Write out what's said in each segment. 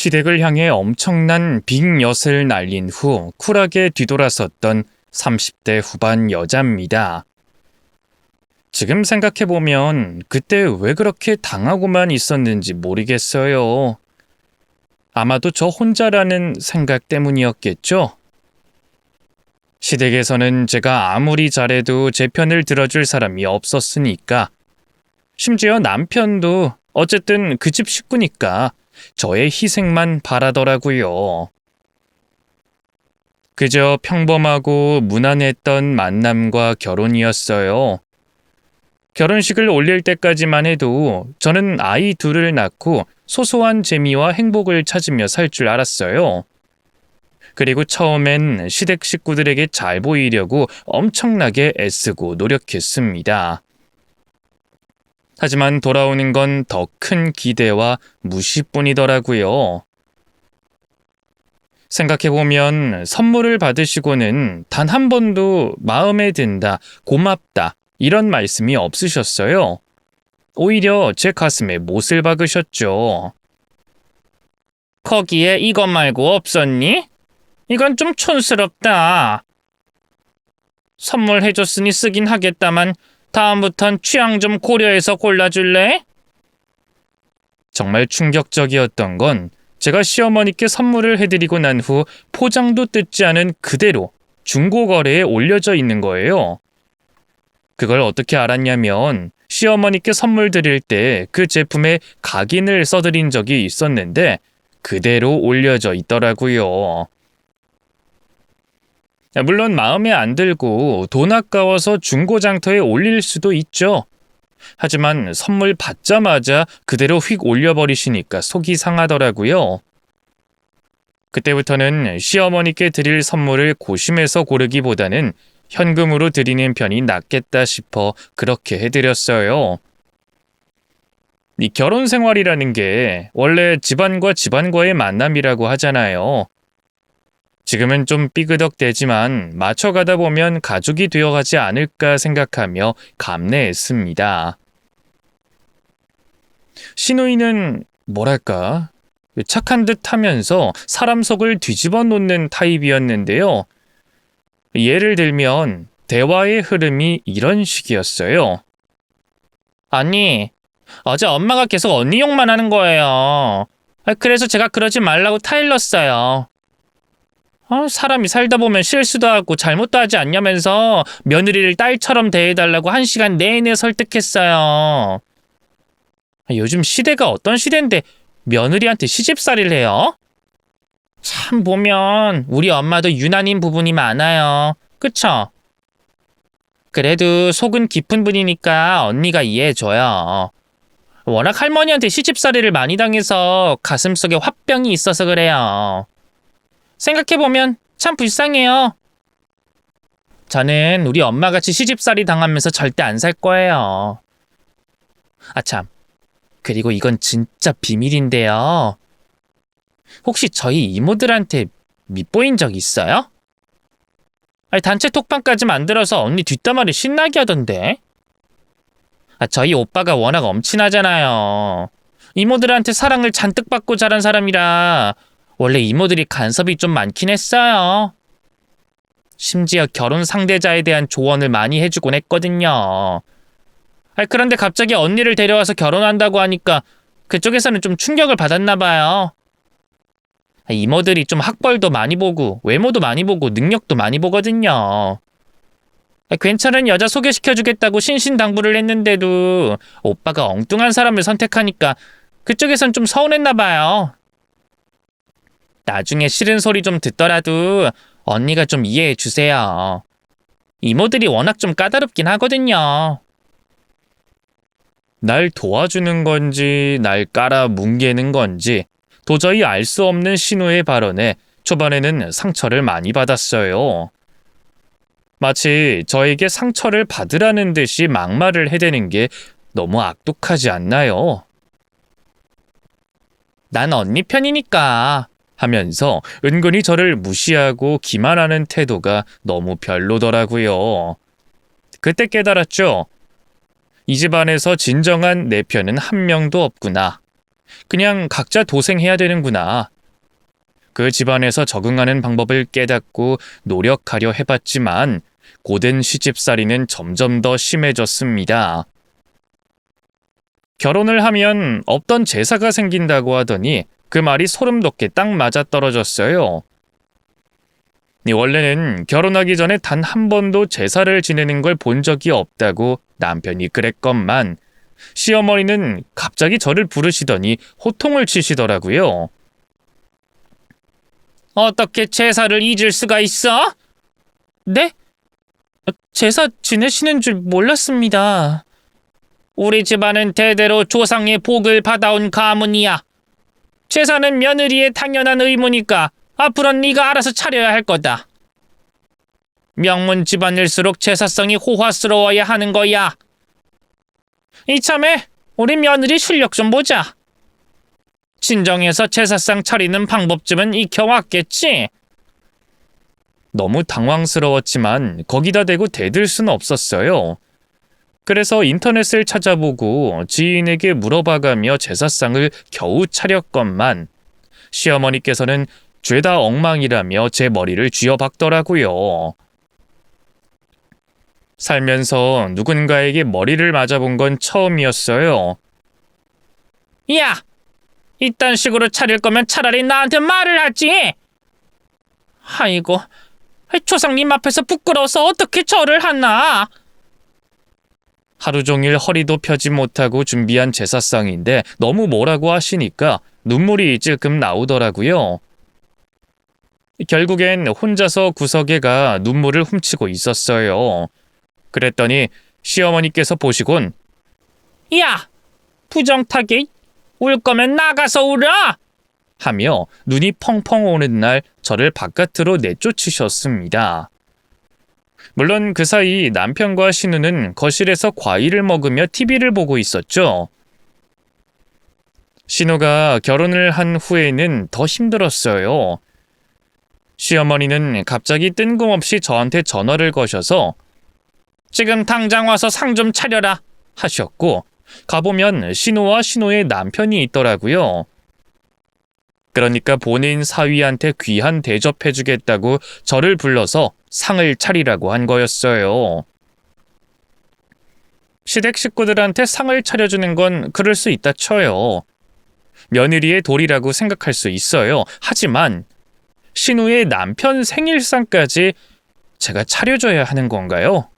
시댁을 향해 엄청난 빅엿을 날린 후 쿨하게 뒤돌아섰던 30대 후반 여자입니다. 지금 생각해보면 그때 왜 그렇게 당하고만 있었는지 모르겠어요. 아마도 저 혼자라는 생각 때문이었겠죠? 시댁에서는 제가 아무리 잘해도 제 편을 들어줄 사람이 없었으니까, 심지어 남편도 어쨌든 그 집 식구니까 저의 희생만 바라더라고요. 그저 평범하고 무난했던 만남과 결혼이었어요. 결혼식을 올릴 때까지만 해도 저는 아이 둘을 낳고 소소한 재미와 행복을 찾으며 살 줄 알았어요. 그리고 처음엔 시댁 식구들에게 잘 보이려고 엄청나게 애쓰고 노력했습니다. 하지만 돌아오는 건 더 큰 기대와 무시뿐이더라고요. 생각해보면 선물을 받으시고는 단 한 번도 마음에 든다, 고맙다 이런 말씀이 없으셨어요. 오히려 제 가슴에 못을 박으셨죠. 거기에 이것 말고 없었니? 이건 좀 촌스럽다. 선물해줬으니 쓰긴 하겠다만 다음부턴 취향 좀 고려해서 골라줄래? 정말 충격적이었던 건 제가 시어머니께 선물을 해드리고 난 후 포장도 뜯지 않은 그대로 중고거래에 올려져 있는 거예요. 그걸 어떻게 알았냐면 시어머니께 선물 드릴 때 그 제품에 각인을 써드린 적이 있었는데 그대로 올려져 있더라고요. 물론 마음에 안 들고 돈 아까워서 중고장터에 올릴 수도 있죠. 하지만 선물 받자마자 그대로 휙 올려버리시니까 속이 상하더라고요. 그때부터는 시어머니께 드릴 선물을 고심해서 고르기보다는 현금으로 드리는 편이 낫겠다 싶어 그렇게 해드렸어요. 이 결혼 생활이라는 게 원래 집안과 집안과의 만남이라고 하잖아요. 지금은 좀 삐그덕대지만 맞춰가다 보면 가족이 되어가지 않을까 생각하며 감내했습니다. 시누이는 뭐랄까 착한 듯 하면서 사람 속을 뒤집어 놓는 타입이었는데요. 예를 들면 대화의 흐름이 이런 식이었어요. 아니, 어제 엄마가 계속 언니 욕만 하는 거예요. 그래서 제가 그러지 말라고 타일렀어요. 사람이 살다 보면 실수도 하고 잘못도 하지 않냐면서 며느리를 딸처럼 대해달라고 1시간 내내 설득했어요. 요즘 시대가 어떤 시대인데 며느리한테 시집살이를 해요? 참 보면 우리 엄마도 유난인 부분이 많아요. 그쵸? 그래도 속은 깊은 분이니까 언니가 이해해줘요. 워낙 할머니한테 시집살이를 많이 당해서 가슴속에 화병이 있어서 그래요. 생각해보면 참 불쌍해요. 저는 우리 엄마같이 시집살이 당하면서 절대 안 살 거예요. 참. 그리고 이건 진짜 비밀인데요. 혹시 저희 이모들한테 밉보인 적 있어요? 단체 톡방까지 만들어서 언니 뒷담화를 신나게 하던데. 저희 오빠가 워낙 엄친하잖아요. 이모들한테 사랑을 잔뜩 받고 자란 사람이라 원래 이모들이 간섭이 좀 많긴 했어요. 심지어 결혼 상대자에 대한 조언을 많이 해주곤 했거든요. 그런데 갑자기 언니를 데려와서 결혼한다고 하니까 그쪽에서는 좀 충격을 받았나 봐요. 이모들이 좀 학벌도 많이 보고 외모도 많이 보고 능력도 많이 보거든요. 괜찮은 여자 소개시켜주겠다고 신신당부를 했는데도 오빠가 엉뚱한 사람을 선택하니까 그쪽에선 좀 서운했나 봐요. 나중에 싫은 소리 좀 듣더라도 언니가 좀 이해해 주세요. 이모들이 워낙 좀 까다롭긴 하거든요. 날 도와주는 건지 날 깔아 뭉개는 건지 도저히 알 수 없는 신우의 발언에 초반에는 상처를 많이 받았어요. 마치 저에게 상처를 받으라는 듯이 막말을 해대는 게 너무 악독하지 않나요? 난 언니 편이니까 하면서 은근히 저를 무시하고 기만하는 태도가 너무 별로더라고요. 그때 깨달았죠. 이 집안에서 진정한 내 편은 한 명도 없구나. 그냥 각자 도생해야 되는구나. 그 집안에서 적응하는 방법을 깨닫고 노력하려 해봤지만 고된 시집살이는 점점 더 심해졌습니다. 결혼을 하면 없던 제사가 생긴다고 하더니 그 말이 소름 돋게 딱 맞아떨어졌어요. 원래는 결혼하기 전에 단 한 번도 제사를 지내는 걸 본 적이 없다고 남편이 그랬건만 시어머니는 갑자기 저를 부르시더니 호통을 치시더라고요. 어떻게 제사를 잊을 수가 있어? 네? 제사 지내시는 줄 몰랐습니다. 우리 집안은 대대로 조상의 복을 받아온 가문이야. 제사는 며느리의 당연한 의무니까 앞으로는 네가 알아서 차려야 할 거다. 명문 집안일수록 제사성이 호화스러워야 하는 거야. 이참에 우리 며느리 실력 좀 보자. 친정에서 제사상 차리는 방법쯤은 익혀왔겠지? 너무 당황스러웠지만 거기다 대고 대들 수는 없었어요. 그래서 인터넷을 찾아보고 지인에게 물어봐가며 제사상을 겨우 차렸건만 시어머니께서는 죄다 엉망이라며 제 머리를 쥐어박더라고요. 살면서 누군가에게 머리를 맞아본 건 처음이었어요. 야! 이딴 식으로 차릴 거면 차라리 나한테 말을 하지! 아이고, 조상님 앞에서 부끄러워서 어떻게 절을 하나? 하루 종일 허리도 펴지 못하고 준비한 제사상인데 너무 뭐라고 하시니까 눈물이 찔끔 나오더라고요. 결국엔 혼자서 구석에 가 눈물을 훔치고 있었어요. 그랬더니 시어머니께서 보시곤 야! 부정타게 울 거면 나가서 울어! 하며 눈이 펑펑 오는 날 저를 바깥으로 내쫓으셨습니다. 물론 그 사이 남편과 신우는 거실에서 과일을 먹으며 TV를 보고 있었죠. 신우가 결혼을 한 후에는 더 힘들었어요. 시어머니는 갑자기 뜬금없이 저한테 전화를 거셔서 지금 당장 와서 상 좀 차려라 하셨고 가보면 신우와 신우의 남편이 있더라고요. 그러니까 본인 사위한테 귀한 대접해주겠다고 저를 불러서 상을 차리라고 한 거였어요. 시댁 식구들한테 상을 차려주는 건 그럴 수 있다 쳐요. 며느리의 도리라고 생각할 수 있어요. 하지만 신우의 남편 생일상까지 제가 차려줘야 하는 건가요?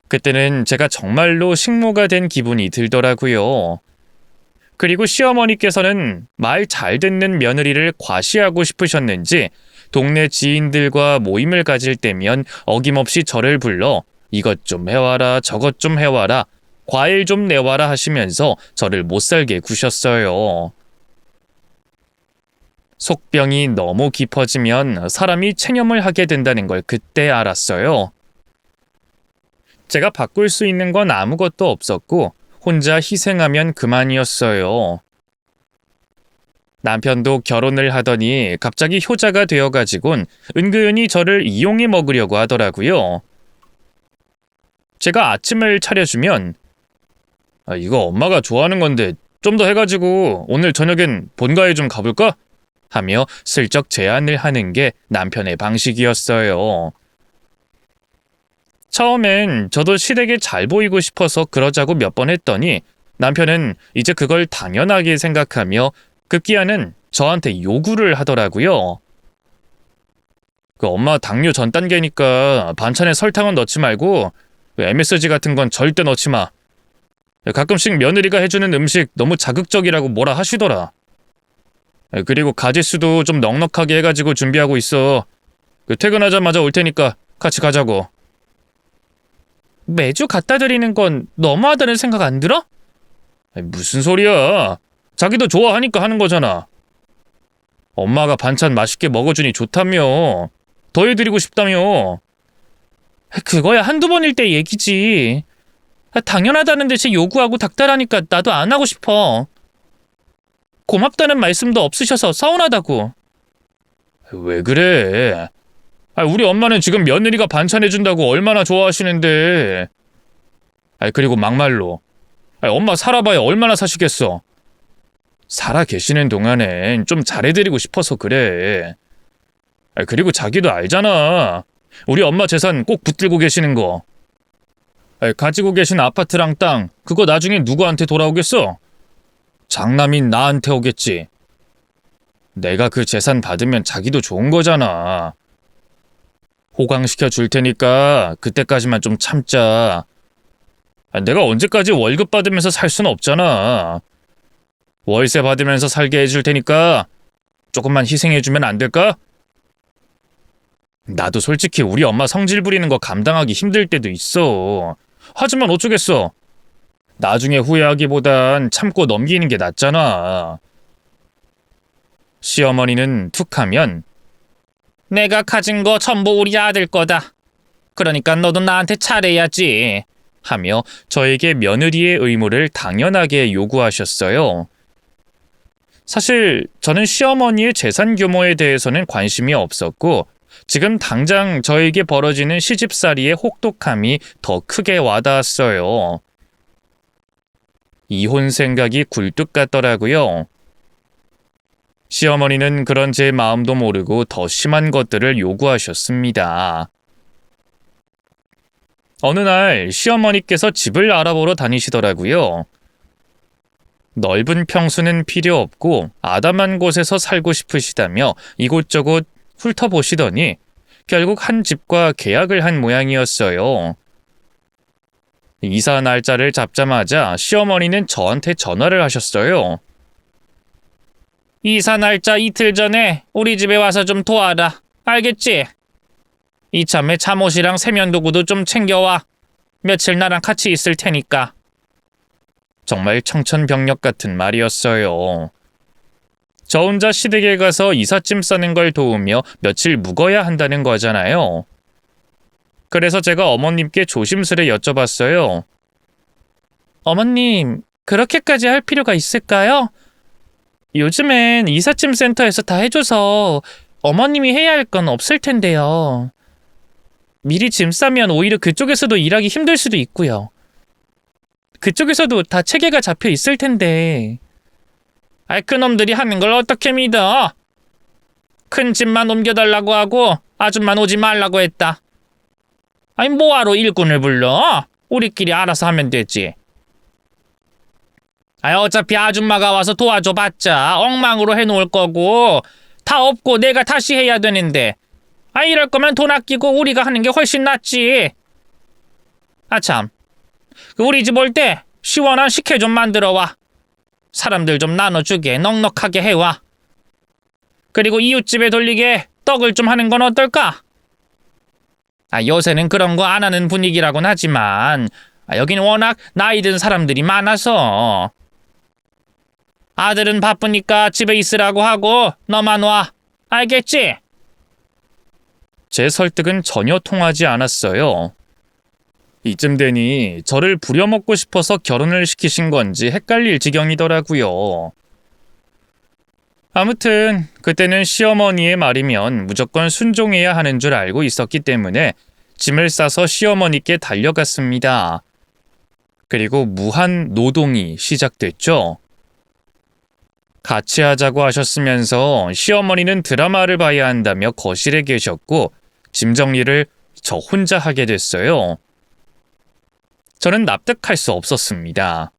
그때는 제가 정말로 식모가 된 기분이 들더라고요. 그리고 시어머니께서는 말 잘 듣는 며느리를 과시하고 싶으셨는지 동네 지인들과 모임을 가질 때면 어김없이 저를 불러 이것 좀 해와라 저것 좀 해와라 과일 좀 내와라 하시면서 저를 못살게 구셨어요. 속병이 너무 깊어지면 사람이 체념을 하게 된다는 걸 그때 알았어요. 제가 바꿀 수 있는 건 아무것도 없었고 혼자 희생하면 그만이었어요. 남편도 결혼을 하더니 갑자기 효자가 되어가지곤 은근히 저를 이용해 먹으려고 하더라고요. 제가 아침을 차려주면 이거 엄마가 좋아하는 건데 좀 더 해가지고 오늘 저녁엔 본가에 좀 가볼까? 하며 슬쩍 제안을 하는 게 남편의 방식이었어요. 처음엔 저도 시댁에 잘 보이고 싶어서 그러자고 몇 번 했더니 남편은 이제 그걸 당연하게 생각하며 급기야는 저한테 요구를 하더라고요. 그 엄마 당뇨 전 단계니까 반찬에 설탕은 넣지 말고 MSG 같은 건 절대 넣지 마. 가끔씩 며느리가 해주는 음식 너무 자극적이라고 뭐라 하시더라. 그리고 가짓수도 좀 넉넉하게 해가지고 준비하고 있어. 퇴근하자마자 올 테니까 같이 가자고. 매주 갖다 드리는 건 너무하다는 생각 안 들어? 무슨 소리야. 자기도 좋아하니까 하는 거잖아. 엄마가 반찬 맛있게 먹어주니 좋다며. 더 해드리고 싶다며. 그거야 한두 번일 때 얘기지. 당연하다는 듯이 요구하고 닥달하니까 나도 안 하고 싶어. 고맙다는 말씀도 없으셔서 서운하다고. 왜 그래? 우리 엄마는 지금 며느리가 반찬 해준다고 얼마나 좋아하시는데. 그리고 막말로 엄마 살아봐야 얼마나 사시겠어. 살아 계시는 동안엔 좀 잘해드리고 싶어서 그래. 그리고 자기도 알잖아. 우리 엄마 재산 꼭 붙들고 계시는 거. 가지고 계신 아파트랑 땅, 그거 나중에 누구한테 돌아오겠어? 장남인 나한테 오겠지. 내가 그 재산 받으면 자기도 좋은 거잖아. 호강시켜 줄 테니까 그때까지만 좀 참자. 내가 언제까지 월급 받으면서 살 순 없잖아. 월세 받으면서 살게 해줄 테니까 조금만 희생해주면 안 될까? 나도 솔직히 우리 엄마 성질 부리는 거 감당하기 힘들 때도 있어. 하지만 어쩌겠어. 나중에 후회하기보단 참고 넘기는 게 낫잖아. 시어머니는 툭 하면 내가 가진 거 전부 우리 아들 거다. 그러니까 너도 나한테 잘해야지. 하며 저에게 며느리의 의무를 당연하게 요구하셨어요. 사실 저는 시어머니의 재산 규모에 대해서는 관심이 없었고 지금 당장 저에게 벌어지는 시집살이의 혹독함이 더 크게 와닿았어요. 이혼 생각이 굴뚝 같더라고요. 시어머니는 그런 제 마음도 모르고 더 심한 것들을 요구하셨습니다. 어느 날 시어머니께서 집을 알아보러 다니시더라고요. 넓은 평수는 필요 없고 아담한 곳에서 살고 싶으시다며 이곳저곳 훑어보시더니 결국 한 집과 계약을 한 모양이었어요. 이사 날짜를 잡자마자 시어머니는 저한테 전화를 하셨어요. 이사 날짜 이틀 전에 우리 집에 와서 좀 도와라. 알겠지? 이참에 잠옷이랑 세면도구도 좀 챙겨와. 며칠 나랑 같이 있을 테니까. 정말 청천벽력 같은 말이었어요. 저 혼자 시댁에 가서 이삿짐 싸는 걸 도우며 며칠 묵어야 한다는 거잖아요. 그래서 제가 어머님께 조심스레 여쭤봤어요. 어머님, 그렇게까지 할 필요가 있을까요? 요즘엔 이삿짐 센터에서 다 해줘서 어머님이 해야 할 건 없을 텐데요. 미리 짐 싸면 오히려 그쪽에서도 일하기 힘들 수도 있고요. 그쪽에서도 다 체계가 잡혀 있을 텐데. 그놈들이 하는 걸 어떻게 믿어? 큰 짐만 옮겨달라고 하고 아줌만 오지 말라고 했다. 뭐하러 일꾼을 불러? 우리끼리 알아서 하면 되지. 어차피 아줌마가 와서 도와줘봤자 엉망으로 해놓을 거고 다 없고 내가 다시 해야 되는데 이럴 거면 돈 아끼고 우리가 하는 게 훨씬 낫지. 참, 우리 집 올 때 시원한 식혜 좀 만들어와. 사람들 좀 나눠주게 넉넉하게 해와. 그리고 이웃집에 돌리게 떡을 좀 하는 건 어떨까? 요새는 그런 거 안 하는 분위기라곤 하지만 여긴 워낙 나이 든 사람들이 많아서. 아들은 바쁘니까 집에 있으라고 하고 너만 와. 알겠지? 제 설득은 전혀 통하지 않았어요. 이쯤 되니 저를 부려먹고 싶어서 결혼을 시키신 건지 헷갈릴 지경이더라고요. 아무튼 그때는 시어머니의 말이면 무조건 순종해야 하는 줄 알고 있었기 때문에 짐을 싸서 시어머니께 달려갔습니다. 그리고 무한 노동이 시작됐죠. 같이 하자고 하셨으면서 시어머니는 드라마를 봐야 한다며 거실에 계셨고 짐 정리를 저 혼자 하게 됐어요. 저는 납득할 수 없었습니다.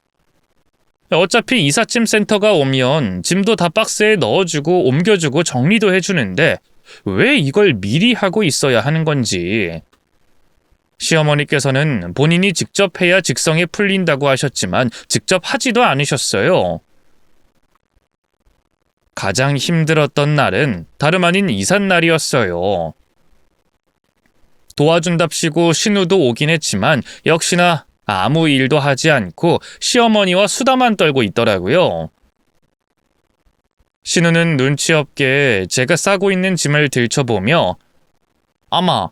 어차피 이삿짐 센터가 오면 짐도 다 박스에 넣어주고 옮겨주고 정리도 해주는데 왜 이걸 미리 하고 있어야 하는 건지. 시어머니께서는 본인이 직접 해야 직성에 풀린다고 하셨지만 직접 하지도 않으셨어요. 가장 힘들었던 날은 다름 아닌 이삿날이었어요. 도와준답시고 신우도 오긴 했지만 역시나 아무 일도 하지 않고 시어머니와 수다만 떨고 있더라고요. 신우는 눈치 없게 제가 싸고 있는 짐을 들춰보며 어머,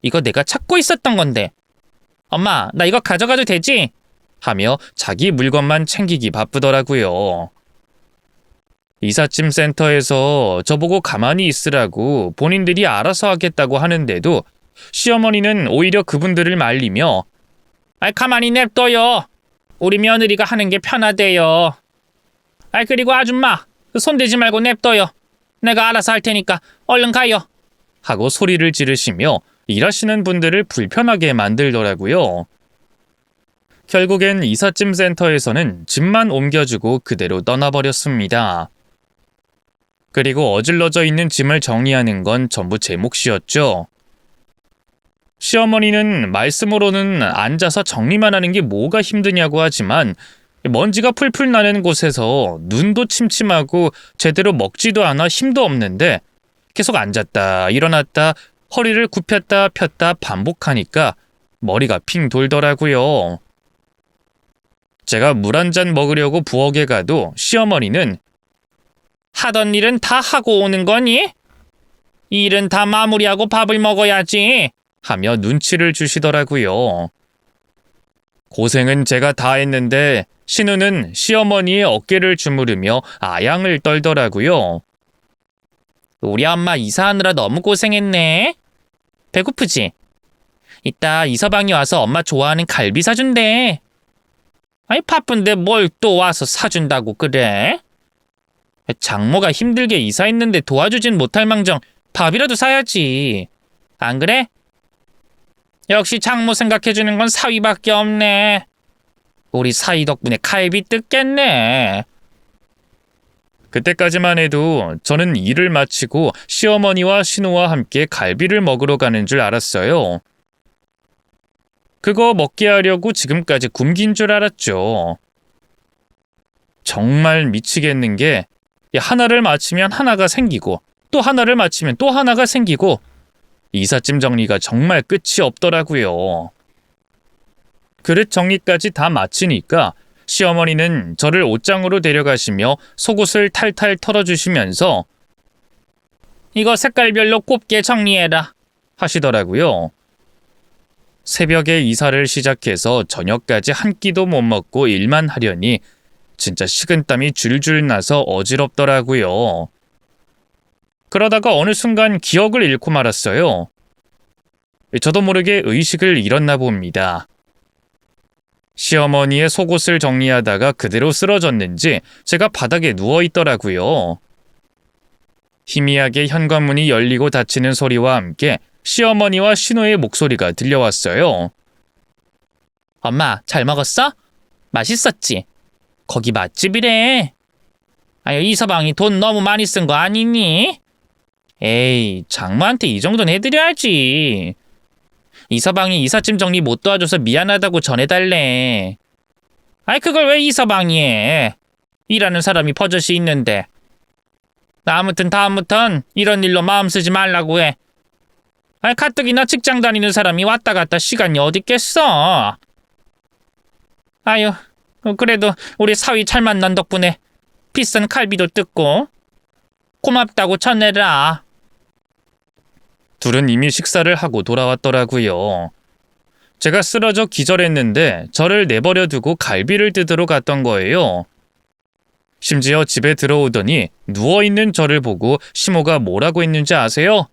이거 내가 찾고 있었던 건데. 엄마, 나 이거 가져가도 되지? 하며 자기 물건만 챙기기 바쁘더라고요. 이삿짐 센터에서 저보고 가만히 있으라고 본인들이 알아서 하겠다고 하는데도 시어머니는 오히려 그분들을 말리며 가만히 냅둬요. 우리 며느리가 하는 게 편하대요. 그리고 아줌마, 손대지 말고 냅둬요. 내가 알아서 할 테니까 얼른 가요. 하고 소리를 지르시며 일하시는 분들을 불편하게 만들더라고요. 결국엔 이삿짐 센터에서는 짐만 옮겨주고 그대로 떠나버렸습니다. 그리고 어질러져 있는 짐을 정리하는 건 전부 제 몫이었죠. 시어머니는 말씀으로는 앉아서 정리만 하는 게 뭐가 힘드냐고 하지만 먼지가 풀풀 나는 곳에서 눈도 침침하고 제대로 먹지도 않아 힘도 없는데 계속 앉았다 일어났다 허리를 굽혔다 폈다 반복하니까 머리가 핑 돌더라고요. 제가 물 한 잔 먹으려고 부엌에 가도 시어머니는 하던 일은 다 하고 오는 거니? 일은 다 마무리하고 밥을 먹어야지 하며 눈치를 주시더라고요. 고생은 제가 다 했는데 신우는 시어머니의 어깨를 주무르며 아양을 떨더라고요. 우리 엄마 이사하느라 너무 고생했네. 배고프지? 이따 이서방이 와서 엄마 좋아하는 갈비 사준대. 아니 바쁜데 뭘 또 와서 사준다고 그래? 장모가 힘들게 이사했는데 도와주진 못할 망정 밥이라도 사야지. 안 그래? 역시 장모 생각해주는 건 사위밖에 없네. 우리 사위 덕분에 갈비 뜯겠네. 그때까지만 해도 저는 일을 마치고 시어머니와 신우와 함께 갈비를 먹으러 가는 줄 알았어요. 그거 먹게 하려고 지금까지 굶긴 줄 알았죠. 정말 미치겠는 게 하나를 마치면 하나가 생기고 또 하나를 마치면 또 하나가 생기고 이삿짐 정리가 정말 끝이 없더라고요. 그릇 정리까지 다 마치니까 시어머니는 저를 옷장으로 데려가시며 속옷을 탈탈 털어주시면서 이거 색깔별로 곱게 정리해라 하시더라고요. 새벽에 이사를 시작해서 저녁까지 한 끼도 못 먹고 일만 하려니 진짜 식은땀이 줄줄 나서 어지럽더라고요. 그러다가 어느 순간 기억을 잃고 말았어요. 저도 모르게 의식을 잃었나 봅니다. 시어머니의 속옷을 정리하다가 그대로 쓰러졌는지 제가 바닥에 누워있더라고요. 희미하게 현관문이 열리고 닫히는 소리와 함께 시어머니와 신우의 목소리가 들려왔어요. 엄마, 잘 먹었어? 맛있었지? 거기 맛집이래. 아유, 이서방이 돈 너무 많이 쓴 거 아니니? 에이, 장모한테 이 정도는 해드려야지. 이서방이 이삿짐 정리 못 도와줘서 미안하다고 전해달래. 아이, 그걸 왜 이서방이 해? 일하는 사람이 버젓이 있는데. 아무튼 다음부턴 이런 일로 마음 쓰지 말라고 해. 아이, 가뜩이나 직장 다니는 사람이 왔다 갔다 시간이 어딨겠어. 아유, 그래도 우리 사위 잘 만난 덕분에 비싼 갈비도 뜯고 고맙다고 전해라. 둘은 이미 식사를 하고 돌아왔더라고요. 제가 쓰러져 기절했는데 저를 내버려 두고 갈비를 뜯으러 갔던 거예요. 심지어 집에 들어오더니 누워있는 저를 보고 시모가 뭐라고 했는지 아세요?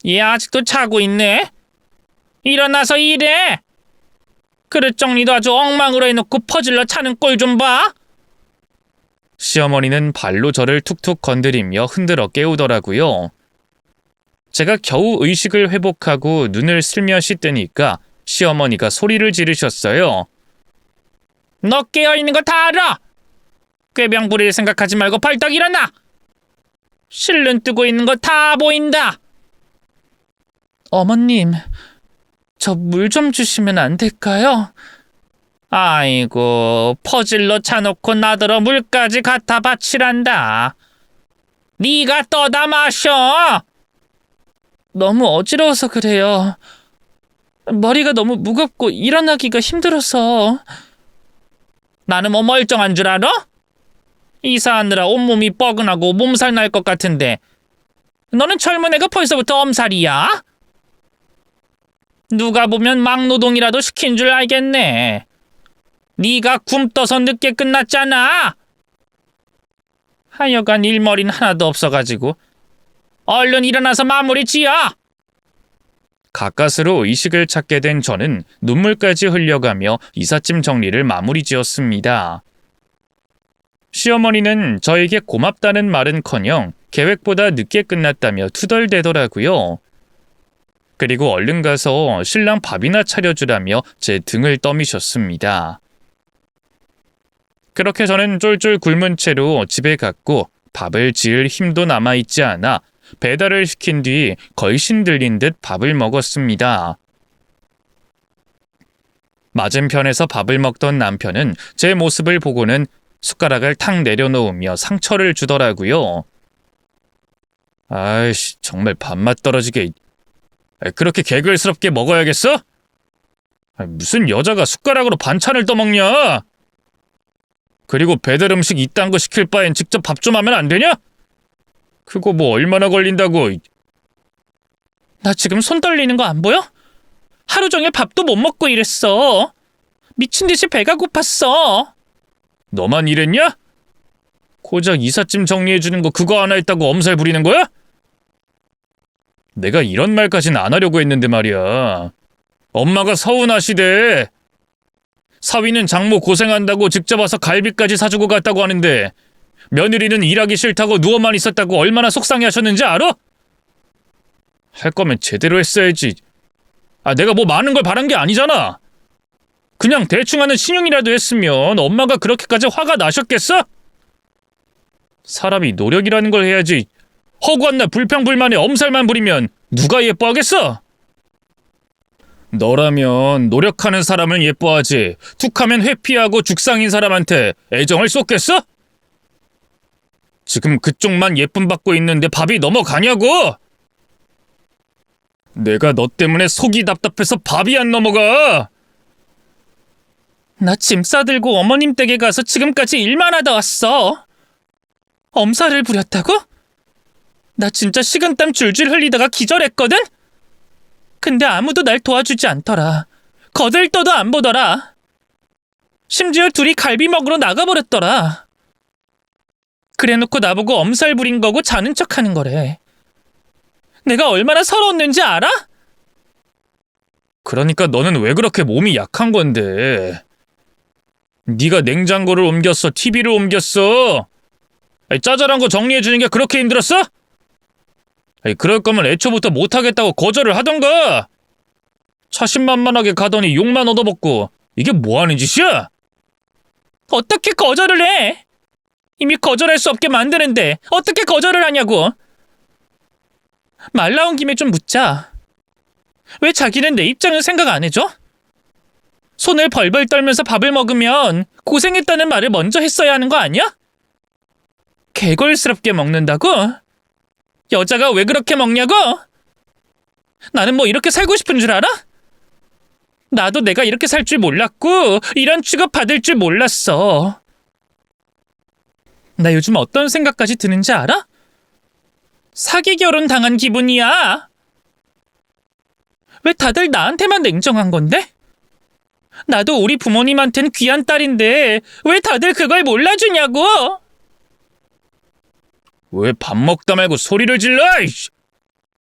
얘 아직도 자고 있네? 일어나서 일해! 그릇 정리도 아주 엉망으로 해놓고 퍼질러 차는 꼴 좀 봐! 시어머니는 발로 저를 툭툭 건드리며 흔들어 깨우더라고요. 제가 겨우 의식을 회복하고 눈을 슬며시 뜨니까 시어머니가 소리를 지르셨어요. 너 깨어있는 거 다 알아! 꾀병 부릴 생각하지 말고 벌떡 일어나! 실눈 뜨고 있는 거 다 보인다! 어머님, 저 물 좀 주시면 안 될까요? 아이고, 퍼질러 차놓고 나더러 물까지 갖다 바치란다. 네가 떠다 마셔! 너무 어지러워서 그래요. 머리가 너무 무겁고 일어나기가 힘들어서. 나는 뭐 멀쩡한 줄 알아? 이사하느라 온몸이 뻐근하고 몸살 날 것 같은데 너는 젊은 애가 벌써부터 엄살이야? 누가 보면 막노동이라도 시킨 줄 알겠네. 네가 굶떠서 늦게 끝났잖아. 하여간 일머리는 하나도 없어가지고 얼른 일어나서 마무리 지어. 가까스로 의식을 찾게 된 저는 눈물까지 흘려가며 이삿짐 정리를 마무리 지었습니다. 시어머니는 저에게 고맙다는 말은커녕 계획보다 늦게 끝났다며 투덜대더라고요. 그리고 얼른 가서 신랑 밥이나 차려주라며 제 등을 떠미셨습니다. 그렇게 저는 쫄쫄 굶은 채로 집에 갔고 밥을 지을 힘도 남아있지 않아 배달을 시킨 뒤 걸신 들린 듯 밥을 먹었습니다. 맞은편에서 밥을 먹던 남편은 제 모습을 보고는 숟가락을 탁 내려놓으며 상처를 주더라고요. 아이씨, 정말 밥맛 떨어지게. 그렇게 개걸스럽게 먹어야겠어? 무슨 여자가 숟가락으로 반찬을 떠먹냐? 그리고 배달 음식 이딴 거 시킬 바엔 직접 밥 좀 하면 안 되냐? 그거 뭐 얼마나 걸린다고. 나 지금 손 떨리는 거 안 보여? 하루 종일 밥도 못 먹고 이랬어. 미친 듯이 배가 고팠어. 너만 이랬냐? 고작 이삿짐 정리해주는 거 그거 하나 했다고 엄살 부리는 거야? 내가 이런 말까진 안 하려고 했는데 말이야. 엄마가 서운하시대. 사위는 장모 고생한다고 직접 와서 갈비까지 사주고 갔다고 하는데 며느리는 일하기 싫다고 누워만 있었다고 얼마나 속상해 하셨는지 알아? 할 거면 제대로 했어야지. 내가 뭐 많은 걸 바란 게 아니잖아. 그냥 대충 하는 신용이라도 했으면 엄마가 그렇게까지 화가 나셨겠어? 사람이 노력이라는 걸 해야지. 허구한 날 불평불만에 엄살만 부리면 누가 예뻐하겠어? 너라면 노력하는 사람을 예뻐하지 툭하면 회피하고 죽상인 사람한테 애정을 쏟겠어? 지금 그쪽만 예쁨 받고 있는데 밥이 넘어가냐고? 내가 너 때문에 속이 답답해서 밥이 안 넘어가. 나 짐 싸들고 어머님 댁에 가서 지금까지 일만 하다 왔어. 엄살을 부렸다고? 나 진짜 식은땀 줄줄 흘리다가 기절했거든? 근데 아무도 날 도와주지 않더라. 거들떠도 안 보더라. 심지어 둘이 갈비 먹으러 나가버렸더라. 그래놓고 나보고 엄살 부린 거고 자는 척하는 거래. 내가 얼마나 서러웠는지 알아? 그러니까 너는 왜 그렇게 몸이 약한 건데? 네가 냉장고를 옮겼어? TV를 옮겼어? 짜잘한 거 정리해주는 게 그렇게 힘들었어? 그럴 거면 애초부터 못하겠다고 거절을 하던가. 자신만만하게 가더니 욕만 얻어먹고. 이게 뭐하는 짓이야? 어떻게 거절을 해? 이미 거절할 수 없게 만드는데 어떻게 거절을 하냐고. 말 나온 김에 좀 묻자. 왜 자기는 내 입장을 생각 안 해줘? 손을 벌벌 떨면서 밥을 먹으면 고생했다는 말을 먼저 했어야 하는 거 아니야? 개걸스럽게 먹는다고? 여자가 왜 그렇게 먹냐고? 나는 뭐 이렇게 살고 싶은 줄 알아? 나도 내가 이렇게 살 줄 몰랐고 이런 취급 받을 줄 몰랐어. 나 요즘 어떤 생각까지 드는지 알아? 사기 결혼 당한 기분이야. 왜 다들 나한테만 냉정한 건데? 나도 우리 부모님한텐 귀한 딸인데 왜 다들 그걸 몰라주냐고? 왜 밥 먹다 말고 소리를 질러?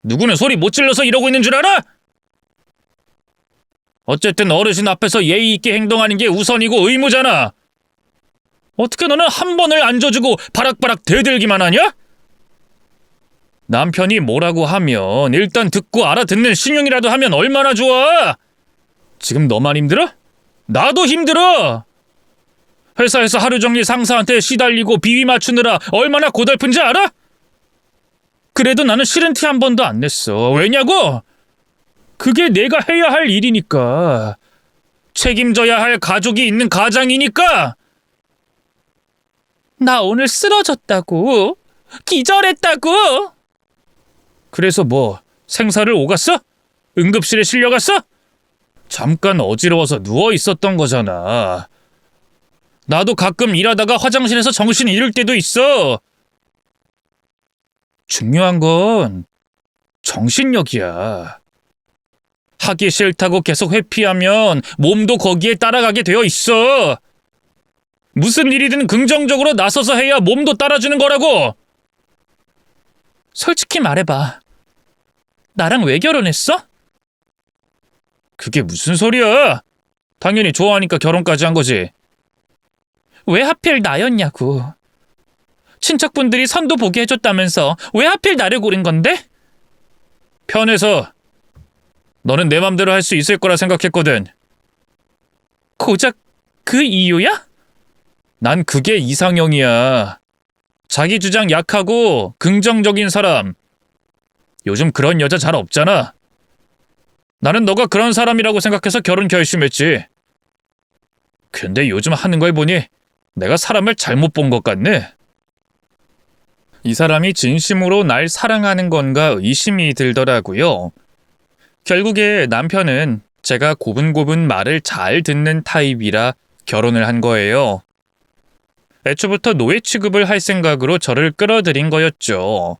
누구는 소리 못 질러서 이러고 있는 줄 알아? 어쨌든 어르신 앞에서 예의 있게 행동하는 게 우선이고 의무잖아. 어떻게 너는 한 번을 앉아주고 바락바락 대들기만 하냐? 남편이 뭐라고 하면 일단 듣고 알아듣는 신용이라도 하면 얼마나 좋아. 지금 너만 힘들어? 나도 힘들어. 회사에서 하루 종일 상사한테 시달리고 비위 맞추느라 얼마나 고달픈지 알아? 그래도 나는 싫은 티 한 번도 안 냈어. 왜냐고? 그게 내가 해야 할 일이니까. 책임져야 할 가족이 있는 가장이니까. 나 오늘 쓰러졌다고. 기절했다고. 그래서 뭐 생사를 오갔어? 응급실에 실려갔어? 잠깐 어지러워서 누워 있었던 거잖아. 나도 가끔 일하다가 화장실에서 정신이 잃을 때도 있어. 중요한 건 정신력이야. 하기 싫다고 계속 회피하면 몸도 거기에 따라가게 되어 있어. 무슨 일이든 긍정적으로 나서서 해야 몸도 따라주는 거라고. 솔직히 말해봐. 나랑 왜 결혼했어? 그게 무슨 소리야? 당연히 좋아하니까 결혼까지 한 거지. 왜 하필 나였냐고. 친척분들이 선도 보게 해줬다면서 왜 하필 나를 고른 건데? 편해서. 너는 내 맘대로 할 수 있을 거라 생각했거든. 고작 그 이유야? 난 그게 이상형이야. 자기 주장 약하고 긍정적인 사람. 요즘 그런 여자 잘 없잖아. 나는 너가 그런 사람이라고 생각해서 결혼 결심했지. 근데 요즘 하는 걸 보니 내가 사람을 잘못 본 것 같네. 이 사람이 진심으로 날 사랑하는 건가 의심이 들더라고요. 결국에 남편은 제가 고분고분 말을 잘 듣는 타입이라 결혼을 한 거예요. 애초부터 노예 취급을 할 생각으로 저를 끌어들인 거였죠.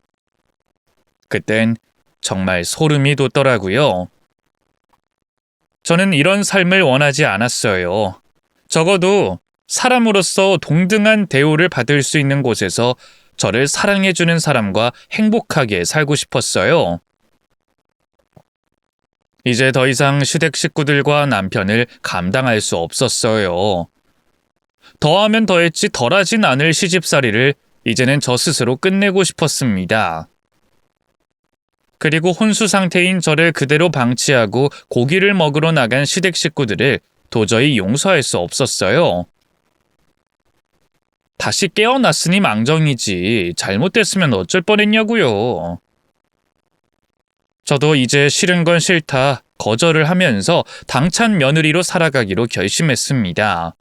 그땐 정말 소름이 돋더라고요. 저는 이런 삶을 원하지 않았어요. 적어도 사람으로서 동등한 대우를 받을 수 있는 곳에서 저를 사랑해주는 사람과 행복하게 살고 싶었어요. 이제 더 이상 시댁 식구들과 남편을 감당할 수 없었어요. 더하면 더했지 덜하진 않을 시집살이를 이제는 저 스스로 끝내고 싶었습니다. 그리고 혼수 상태인 저를 그대로 방치하고 고기를 먹으러 나간 시댁 식구들을 도저히 용서할 수 없었어요. 다시 깨어났으니 망정이지 잘못됐으면 어쩔 뻔했냐고요. 저도 이제 싫은 건 싫다 거절을 하면서 당찬 며느리로 살아가기로 결심했습니다.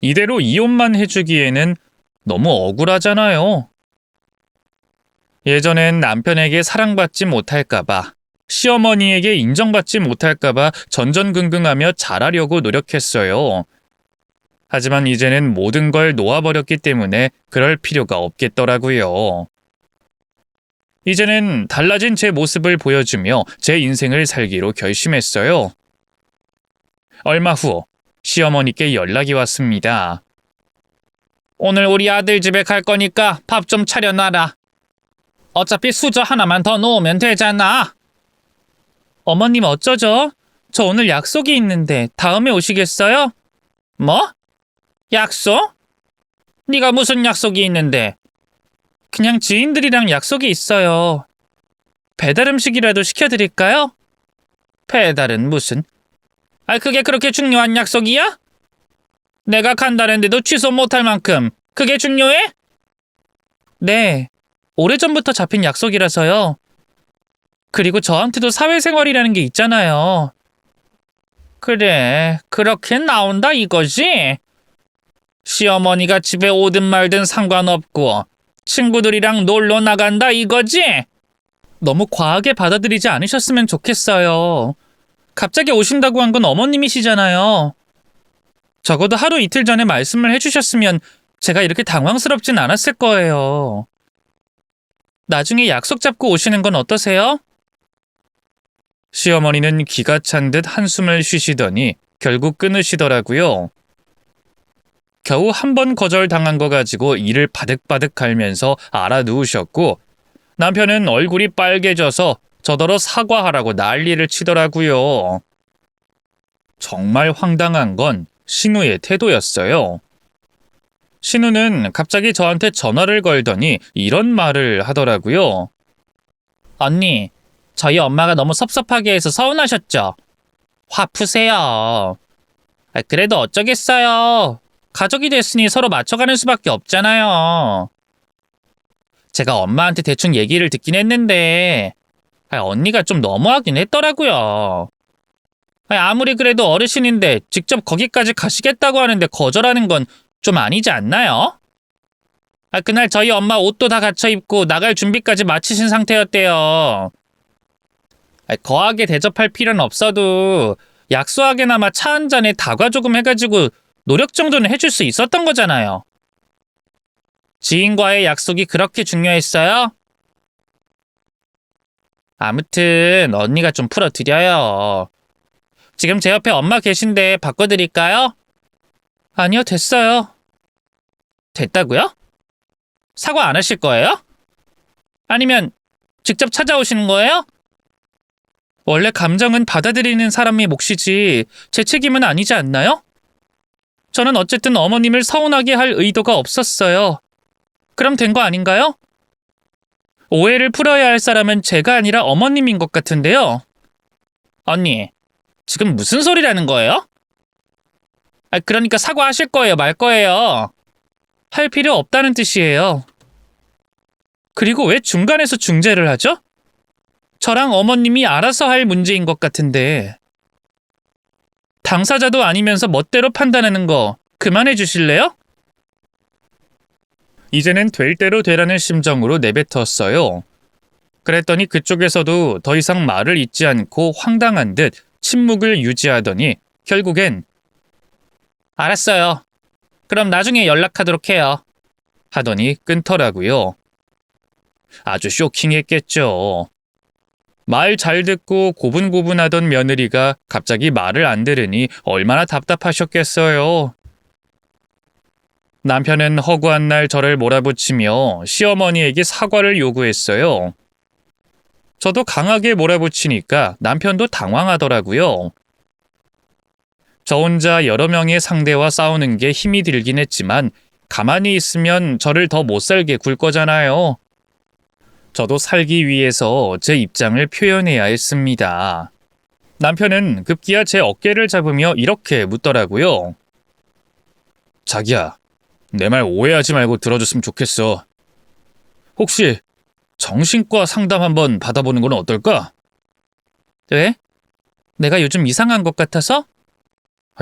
이대로 이혼만 해주기에는 너무 억울하잖아요. 예전엔 남편에게 사랑받지 못할까봐, 시어머니에게 인정받지 못할까봐 전전긍긍하며 잘하려고 노력했어요. 하지만 이제는 모든 걸 놓아버렸기 때문에 그럴 필요가 없겠더라고요. 이제는 달라진 제 모습을 보여주며 제 인생을 살기로 결심했어요. 얼마 후 시어머니께 연락이 왔습니다. 오늘 우리 아들 집에 갈 거니까 밥 좀 차려놔라. 어차피 수저 하나만 더 놓으면 되잖아. 어머님 어쩌죠? 저 오늘 약속이 있는데 다음에 오시겠어요? 뭐? 약속? 네가 무슨 약속이 있는데? 그냥 지인들이랑 약속이 있어요. 배달 음식이라도 시켜드릴까요? 배달은 무슨? 그게 그렇게 중요한 약속이야? 내가 간다는데도 취소 못할 만큼 그게 중요해? 네, 오래전부터 잡힌 약속이라서요. 그리고 저한테도 사회생활이라는 게 있잖아요. 그래, 그렇게 나온다 이거지? 시어머니가 집에 오든 말든 상관없고 친구들이랑 놀러 나간다 이거지? 너무 과하게 받아들이지 않으셨으면 좋겠어요. 갑자기 오신다고 한 건 어머님이시잖아요. 적어도 하루 이틀 전에 말씀을 해주셨으면 제가 이렇게 당황스럽진 않았을 거예요. 나중에 약속 잡고 오시는 건 어떠세요? 시어머니는 기가 찬 듯 한숨을 쉬시더니 결국 끊으시더라고요. 겨우 한 번 거절당한 거 가지고 이를 바득바득 갈면서 알아누우셨고 남편은 얼굴이 빨개져서 저더러 사과하라고 난리를 치더라고요. 정말 황당한 건 신우의 태도였어요. 신우는 갑자기 저한테 전화를 걸더니 이런 말을 하더라고요. 언니, 저희 엄마가 너무 섭섭하게 해서 서운하셨죠? 화 푸세요. 그래도 어쩌겠어요. 가족이 됐으니 서로 맞춰가는 수밖에 없잖아요. 제가 엄마한테 대충 얘기를 듣긴 했는데 언니가 좀 너무하긴 했더라고요. 아무리 그래도 어르신인데 직접 거기까지 가시겠다고 하는데 거절하는 건 좀 아니지 않나요? 그날 저희 엄마 옷도 다 갖춰 입고 나갈 준비까지 마치신 상태였대요. 거하게 대접할 필요는 없어도 약소하게나마 차 한 잔에 다과 조금 해가지고 노력 정도는 해줄 수 있었던 거잖아요. 지인과의 약속이 그렇게 중요했어요? 아무튼 언니가 좀 풀어드려요. 지금 제 옆에 엄마 계신데 바꿔드릴까요? 아니요, 됐어요. 됐다고요? 사과 안 하실 거예요? 아니면 직접 찾아오시는 거예요? 원래 감정은 받아들이는 사람의 몫이지 제 책임은 아니지 않나요? 저는 어쨌든 어머님을 서운하게 할 의도가 없었어요. 그럼 된 거 아닌가요? 오해를 풀어야 할 사람은 제가 아니라 어머님인 것 같은데요. 언니, 지금 무슨 소리라는 거예요? 그러니까 사과하실 거예요, 말 거예요? 할 필요 없다는 뜻이에요. 그리고 왜 중간에서 중재를 하죠? 저랑 어머님이 알아서 할 문제인 것 같은데. 당사자도 아니면서 멋대로 판단하는 거 그만해 주실래요? 이제는 될 대로 되라는 심정으로 내뱉었어요. 그랬더니 그쪽에서도 더 이상 말을 잇지 않고 황당한 듯 침묵을 유지하더니 결국엔 알았어요. 그럼 나중에 연락하도록 해요. 하더니 끊더라고요. 아주 쇼킹했겠죠. 말 잘 듣고 고분고분하던 며느리가 갑자기 말을 안 들으니 얼마나 답답하셨겠어요. 남편은 허구한 날 저를 몰아붙이며 시어머니에게 사과를 요구했어요. 저도 강하게 몰아붙이니까 남편도 당황하더라고요. 저 혼자 여러 명의 상대와 싸우는 게 힘이 들긴 했지만 가만히 있으면 저를 더 못 살게 굴 거잖아요. 저도 살기 위해서 제 입장을 표현해야 했습니다. 남편은 급기야 제 어깨를 잡으며 이렇게 묻더라고요. 자기야, 내 말 오해하지 말고 들어줬으면 좋겠어. 혹시 정신과 상담 한번 받아보는 건 어떨까? 왜? 내가 요즘 이상한 것 같아서?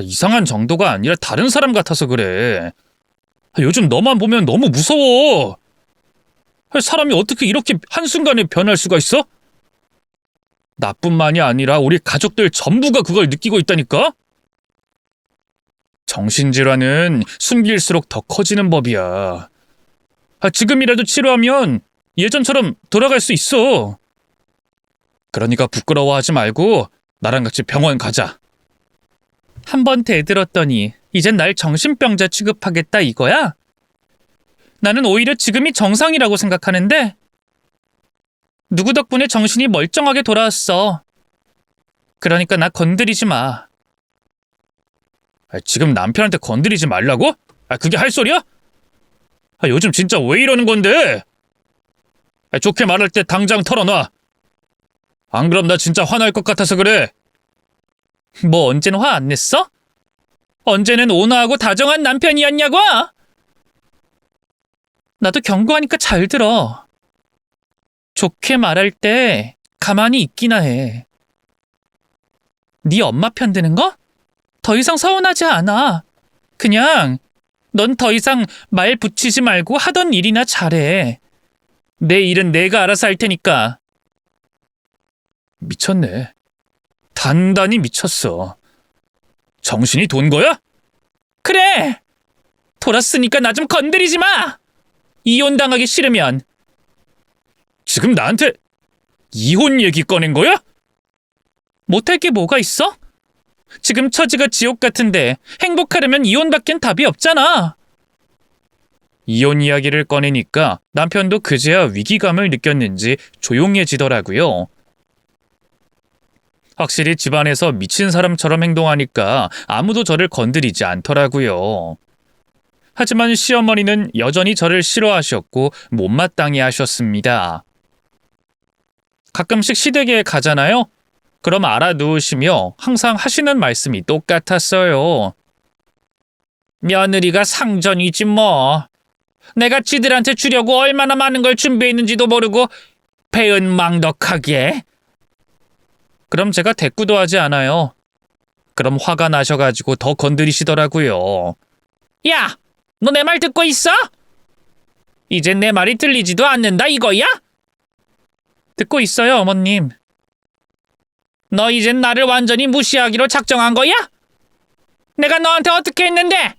이상한 정도가 아니라 다른 사람 같아서 그래. 요즘 너만 보면 너무 무서워. 사람이 어떻게 이렇게 한순간에 변할 수가 있어? 나뿐만이 아니라 우리 가족들 전부가 그걸 느끼고 있다니까? 정신질환은 숨길수록 더 커지는 법이야. 지금이라도 치료하면 예전처럼 돌아갈 수 있어. 그러니까 부끄러워하지 말고 나랑 같이 병원 가자. 한 번 대들었더니 이젠 날 정신병자 취급하겠다 이거야? 나는 오히려 지금이 정상이라고 생각하는데 누구 덕분에 정신이 멀쩡하게 돌아왔어. 그러니까 나 건드리지 마. 지금 남편한테 건드리지 말라고? 그게 할 소리야? 요즘 진짜 왜 이러는 건데? 좋게 말할 때 당장 털어놔. 안 그럼 나 진짜 화날 것 같아서 그래. 뭐 언젠 화 안 냈어? 언제는 온화하고 다정한 남편이었냐고? 나도 경고하니까 잘 들어. 좋게 말할 때 가만히 있기나 해. 네 엄마 편드는 거? 더 이상 서운하지 않아. 그냥 넌 더 이상 말 붙이지 말고 하던 일이나 잘해. 내 일은 내가 알아서 할 테니까. 미쳤네. 단단히 미쳤어. 정신이 돈 거야? 그래! 돌았으니까 나 좀 건드리지 마! 이혼당하기 싫으면. 지금 나한테 이혼 얘기 꺼낸 거야? 못할 게 뭐가 있어? 지금 처지가 지옥 같은데 행복하려면 이혼밖엔 답이 없잖아. 이혼 이야기를 꺼내니까 남편도 그제야 위기감을 느꼈는지 조용해지더라고요. 확실히 집안에서 미친 사람처럼 행동하니까 아무도 저를 건드리지 않더라고요. 하지만 시어머니는 여전히 저를 싫어하셨고 못마땅해 하셨습니다. 가끔씩 시댁에 가잖아요. 그럼 알아두시며 항상 하시는 말씀이 똑같았어요. 며느리가 상전이지 뭐. 내가 지들한테 주려고 얼마나 많은 걸 준비했는지도 모르고 배은망덕하게. 그럼 제가 대꾸도 하지 않아요. 그럼 화가 나셔가지고 더 건드리시더라고요. 야! 너 내 말 듣고 있어? 이젠 내 말이 들리지도 않는다 이거야? 듣고 있어요, 어머님. 너 이젠 나를 완전히 무시하기로 작정한 거야? 내가 너한테 어떻게 했는데?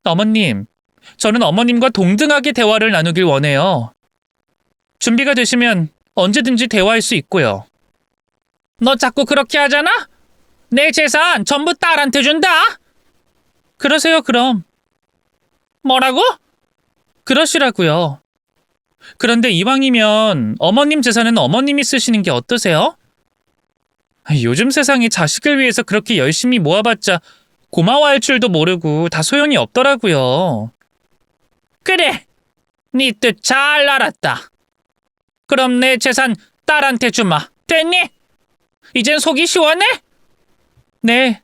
어머님, 저는 어머님과 동등하게 대화를 나누길 원해요. 준비가 되시면 언제든지 대화할 수 있고요. 너 자꾸 그렇게 하잖아? 내 재산 전부 딸한테 준다? 그러세요, 그럼. 뭐라고? 그러시라고요. 그런데 이왕이면 어머님 재산은 어머님이 쓰시는 게 어떠세요? 요즘 세상에 자식을 위해서 그렇게 열심히 모아봤자 고마워할 줄도 모르고 다 소용이 없더라고요. 그래, 네 뜻 잘 알았다. 그럼 내 재산 딸한테 주마. 됐니? 이젠 속이 시원해? 네.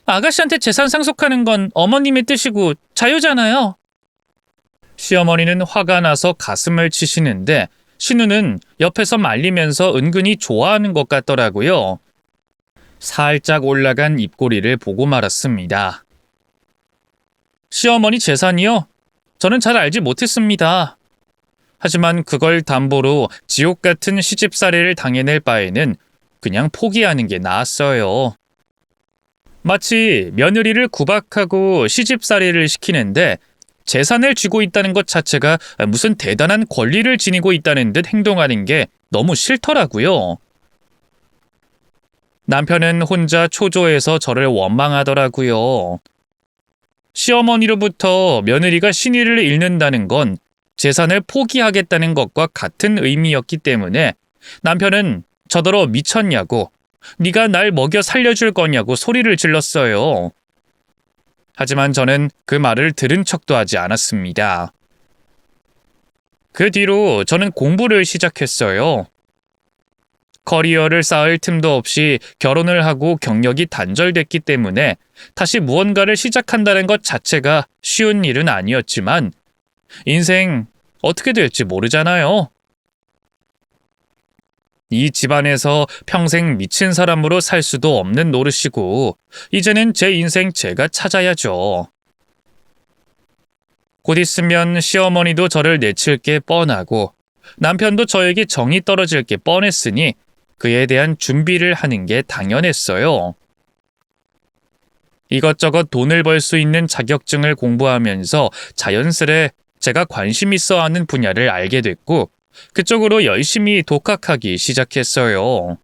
아가씨한테 재산 상속하는 건 어머님의 뜻이고 자유잖아요. 시어머니는 화가 나서 가슴을 치시는데 신우는 옆에서 말리면서 은근히 좋아하는 것 같더라고요. 살짝 올라간 입꼬리를 보고 말았습니다. 시어머니 재산이요? 저는 잘 알지 못했습니다. 하지만 그걸 담보로 지옥 같은 시집살이를 당해낼 바에는 그냥 포기하는 게 나았어요. 마치 며느리를 구박하고 시집살이를 시키는데 재산을 쥐고 있다는 것 자체가 무슨 대단한 권리를 지니고 있다는 듯 행동하는 게 너무 싫더라고요. 남편은 혼자 초조해서 저를 원망하더라고요. 시어머니로부터 며느리가 신의를 잃는다는 건 재산을 포기하겠다는 것과 같은 의미였기 때문에 남편은 저더러 미쳤냐고, 네가 날 먹여 살려줄 거냐고 소리를 질렀어요. 하지만 저는 그 말을 들은 척도 하지 않았습니다. 그 뒤로 저는 공부를 시작했어요. 커리어를 쌓을 틈도 없이 결혼을 하고 경력이 단절됐기 때문에 다시 무언가를 시작한다는 것 자체가 쉬운 일은 아니었지만 인생 어떻게 될지 모르잖아요. 이 집안에서 평생 미친 사람으로 살 수도 없는 노릇이고 이제는 제 인생 제가 찾아야죠. 곧 있으면 시어머니도 저를 내칠 게 뻔하고 남편도 저에게 정이 떨어질 게 뻔했으니 그에 대한 준비를 하는 게 당연했어요. 이것저것 돈을 벌 수 있는 자격증을 공부하면서 자연스레 제가 관심 있어 하는 분야를 알게 됐고 그쪽으로 열심히 독학하기 시작했어요.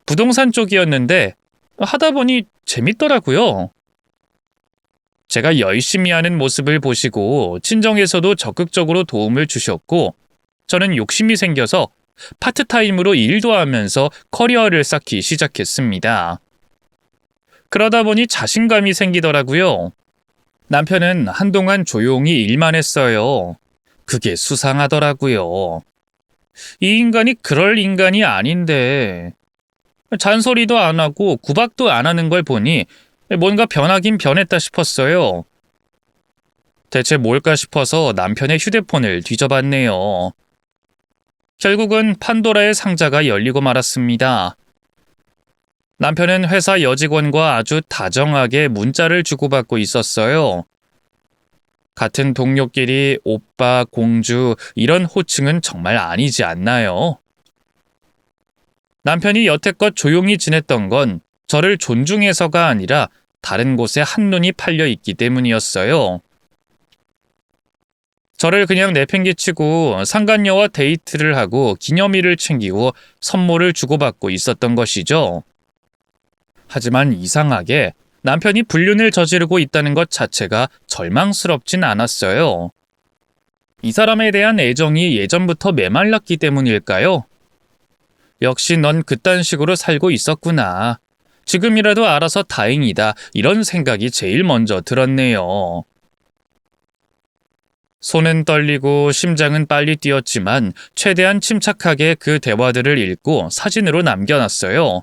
부동산 쪽이었는데 하다 보니 재밌더라고요. 제가 열심히 하는 모습을 보시고 친정에서도 적극적으로 도움을 주셨고 저는 욕심이 생겨서 파트타임으로 일도 하면서 커리어를 쌓기 시작했습니다. 그러다 보니 자신감이 생기더라고요. 남편은 한동안 조용히 일만 했어요. 그게 수상하더라고요. 이 인간이 그럴 인간이 아닌데 잔소리도 안 하고 구박도 안 하는 걸 보니 뭔가 변하긴 변했다 싶었어요. 대체 뭘까 싶어서 남편의 휴대폰을 뒤져봤네요. 결국은 판도라의 상자가 열리고 말았습니다. 남편은 회사 여직원과 아주 다정하게 문자를 주고받고 있었어요. 같은 동료끼리 오빠, 공주 이런 호칭은 정말 아니지 않나요? 남편이 여태껏 조용히 지냈던 건 저를 존중해서가 아니라 다른 곳에 한눈이 팔려 있기 때문이었어요. 저를 그냥 내팽개치고 상간녀와 데이트를 하고 기념일을 챙기고 선물을 주고받고 있었던 것이죠. 하지만 이상하게 남편이 불륜을 저지르고 있다는 것 자체가 절망스럽진 않았어요. 이 사람에 대한 애정이 예전부터 메말랐기 때문일까요? 역시 넌 그딴 식으로 살고 있었구나. 지금이라도 알아서 다행이다. 이런 생각이 제일 먼저 들었네요. 손은 떨리고 심장은 빨리 뛰었지만 최대한 침착하게 그 대화들을 읽고 사진으로 남겨놨어요.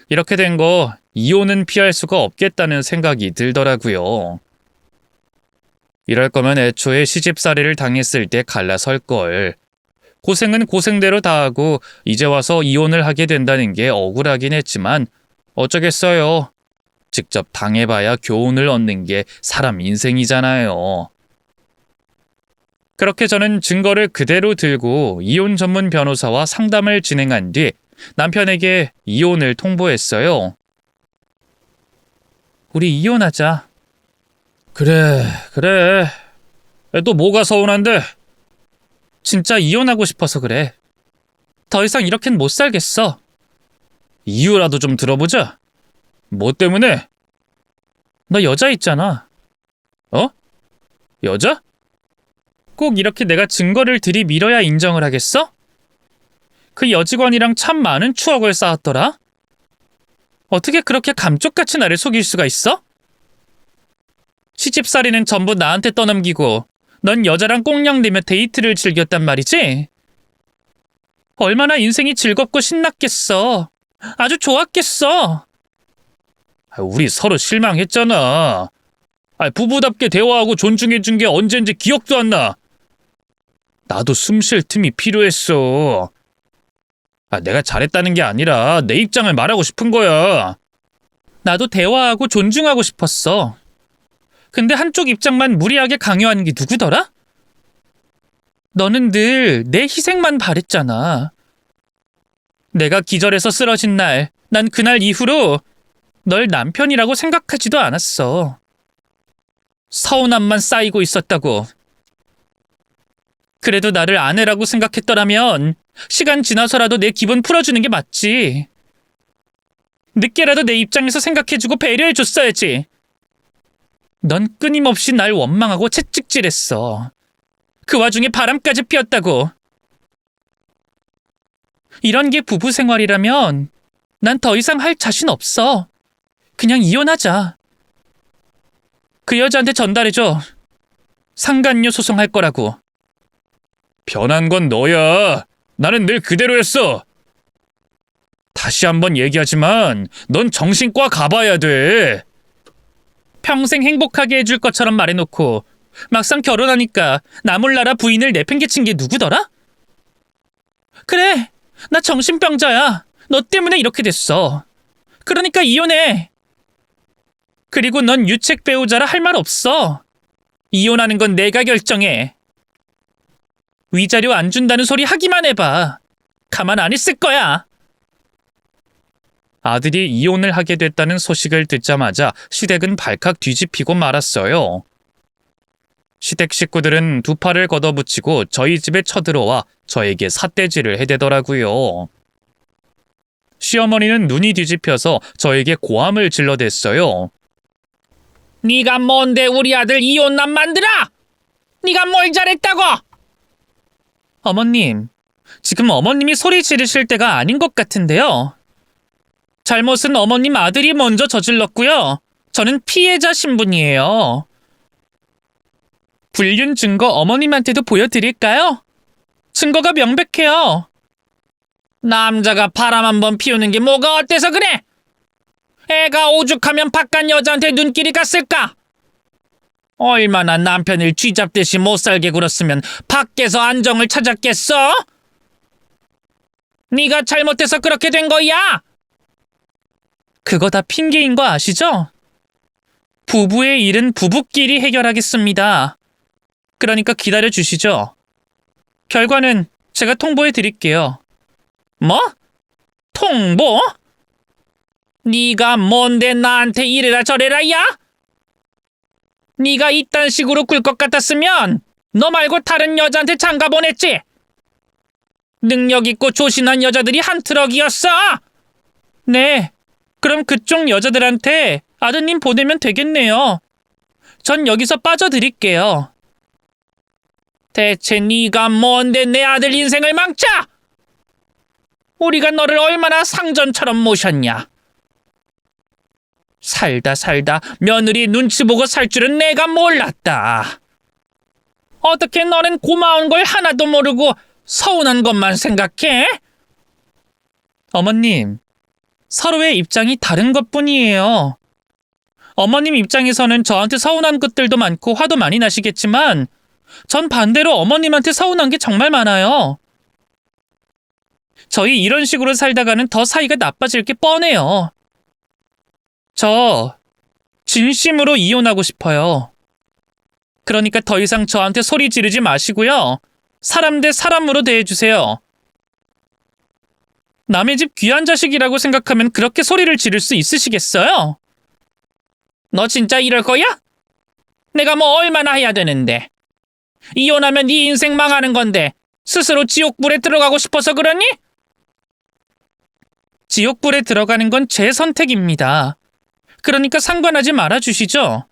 이렇게 된 거 이혼은 피할 수가 없겠다는 생각이 들더라고요. 이럴 거면 애초에 시집살이를 당했을 때 갈라설 걸. 고생은 고생대로 다 하고 이제 와서 이혼을 하게 된다는 게 억울하긴 했지만 어쩌겠어요. 직접 당해봐야 교훈을 얻는 게 사람 인생이잖아요. 그렇게 저는 증거를 그대로 들고 이혼 전문 변호사와 상담을 진행한 뒤 남편에게 이혼을 통보했어요. 우리 이혼하자. 그래. 또 뭐가 서운한데? 진짜 이혼하고 싶어서 그래. 더 이상 이렇게는 못 살겠어. 이유라도 좀 들어보자. 뭐 때문에? 너 여자 있잖아. 어? 여자? 꼭 이렇게 내가 증거를 들이밀어야 인정을 하겠어? 그 여직원이랑 참 많은 추억을 쌓았더라. 어떻게 그렇게 감쪽같이 나를 속일 수가 있어? 시집살이는 전부 나한테 떠넘기고 넌 여자랑 꽁냥대며 데이트를 즐겼단 말이지? 얼마나 인생이 즐겁고 신났겠어. 아주 좋았겠어. 우리 서로 실망했잖아. 부부답게 대화하고 존중해준 게 언젠지 기억도 안 나. 나도 숨 쉴 틈이 필요했어. 내가 잘했다는 게 아니라 내 입장을 말하고 싶은 거야. 나도 대화하고 존중하고 싶었어. 근데 한쪽 입장만 무리하게 강요하는 게 누구더라? 너는 늘 내 희생만 바랬잖아. 내가 기절해서 쓰러진 날, 난 그날 이후로 널 남편이라고 생각하지도 않았어. 서운함만 쌓이고 있었다고. 그래도 나를 아내라고 생각했더라면 시간 지나서라도 내 기분 풀어주는 게 맞지. 늦게라도 내 입장에서 생각해주고 배려해줬어야지. 넌 끊임없이 날 원망하고 채찍질했어. 그 와중에 바람까지 피웠다고. 이런 게 부부 생활이라면 난 더 이상 할 자신 없어. 그냥 이혼하자. 그 여자한테 전달해줘. 상간녀 소송할 거라고. 변한 건 너야. 나는 늘 그대로였어. 다시 한번 얘기하지만 넌 정신과 가봐야 돼. 평생 행복하게 해줄 것처럼 말해놓고 막상 결혼하니까 나 몰라라 부인을 내팽개친 게 누구더라? 그래, 나 정신병자야. 너 때문에 이렇게 됐어. 그러니까 이혼해. 그리고 넌 유책 배우자라 할 말 없어. 이혼하는 건 내가 결정해. 위자료 안 준다는 소리 하기만 해봐. 가만 안 있을 거야. 아들이 이혼을 하게 됐다는 소식을 듣자마자 시댁은 발칵 뒤집히고 말았어요. 시댁 식구들은 두 팔을 걷어붙이고 저희 집에 쳐들어와 저에게 삿대질을 해대더라고요. 시어머니는 눈이 뒤집혀서 저에게 고함을 질러댔어요. 네가 뭔데 우리 아들 이혼남 만들어? 네가 뭘 잘했다고? 어머님, 지금 어머님이 소리 지르실 때가 아닌 것 같은데요. 잘못은 어머님 아들이 먼저 저질렀고요. 저는 피해자 신분이에요. 불륜 증거 어머님한테도 보여드릴까요? 증거가 명백해요. 남자가 바람 한번 피우는 게 뭐가 어때서 그래? 애가 오죽하면 바깥 여자한테 눈길이 갔을까? 얼마나 남편을 쥐잡듯이 못살게 굴었으면 밖에서 안정을 찾았겠어? 네가 잘못해서 그렇게 된 거야? 그거 다 핑계인 거 아시죠? 부부의 일은 부부끼리 해결하겠습니다. 그러니까 기다려 주시죠. 결과는 제가 통보해 드릴게요. 뭐? 통보? 네가 뭔데 나한테 이래라 저래라 야? 네가 이딴 식으로 굴 것 같았으면 너 말고 다른 여자한테 장가 보냈지? 능력 있고 조신한 여자들이 한 트럭이었어? 네, 그럼 그쪽 여자들한테 아드님 보내면 되겠네요. 전 여기서 빠져드릴게요. 대체 네가 뭔데 내 아들 인생을 망쳐? 우리가 너를 얼마나 상전처럼 모셨냐? 살다 며느리 눈치 보고 살 줄은 내가 몰랐다. 어떻게 너는 고마운 걸 하나도 모르고 서운한 것만 생각해? 어머님, 서로의 입장이 다른 것뿐이에요. 어머님 입장에서는 저한테 서운한 것들도 많고 화도 많이 나시겠지만 전 반대로 어머님한테 서운한 게 정말 많아요. 저희 이런 식으로 살다가는 더 사이가 나빠질 게 뻔해요. 저 진심으로 이혼하고 싶어요. 그러니까 더 이상 저한테 소리 지르지 마시고요. 사람 대 사람으로 대해주세요. 남의 집 귀한 자식이라고 생각하면 그렇게 소리를 지를 수 있으시겠어요? 너 진짜 이럴 거야? 내가 뭐 얼마나 해야 되는데. 이혼하면 네 인생 망하는 건데 스스로 지옥불에 들어가고 싶어서 그러니? 지옥불에 들어가는 건 제 선택입니다. 그러니까 상관하지 말아주시죠.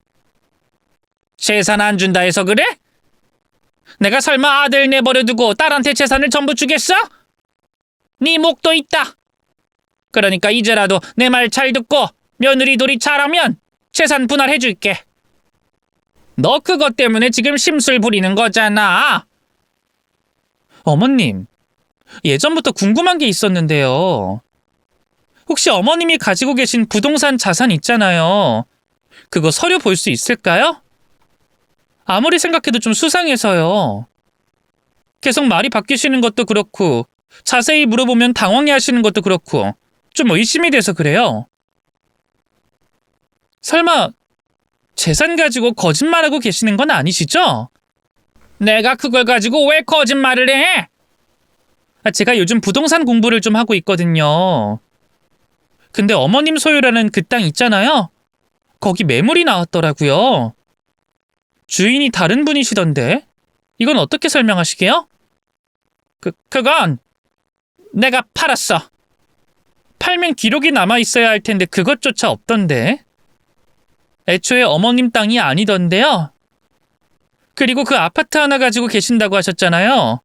재산 안 준다 해서 그래? 내가 설마 아들 내버려두고 딸한테 재산을 전부 주겠어? 네 목도 있다. 그러니까 이제라도 내 말 잘 듣고 며느리 둘이 잘하면 재산 분할해줄게. 너 그것 때문에 지금 심술 부리는 거잖아. 어머님, 예전부터 궁금한 게 있었는데요. 혹시 어머님이 가지고 계신 부동산 자산 있잖아요. 그거 서류 볼 수 있을까요? 아무리 생각해도 좀 수상해서요. 계속 말이 바뀌시는 것도 그렇고 자세히 물어보면 당황해 하시는 것도 그렇고 좀 의심이 돼서 그래요. 설마 재산 가지고 거짓말하고 계시는 건 아니시죠? 내가 그걸 가지고 왜 거짓말을 해? 제가 요즘 부동산 공부를 좀 하고 있거든요. 근데 어머님 소유라는 그 땅 있잖아요. 거기 매물이 나왔더라고요. 주인이 다른 분이시던데 이건 어떻게 설명하시게요? 그건 내가 팔았어. 팔면 기록이 남아 있어야 할 텐데 그것조차 없던데. 애초에 어머님 땅이 아니던데요. 그리고 그 아파트 하나 가지고 계신다고 하셨잖아요.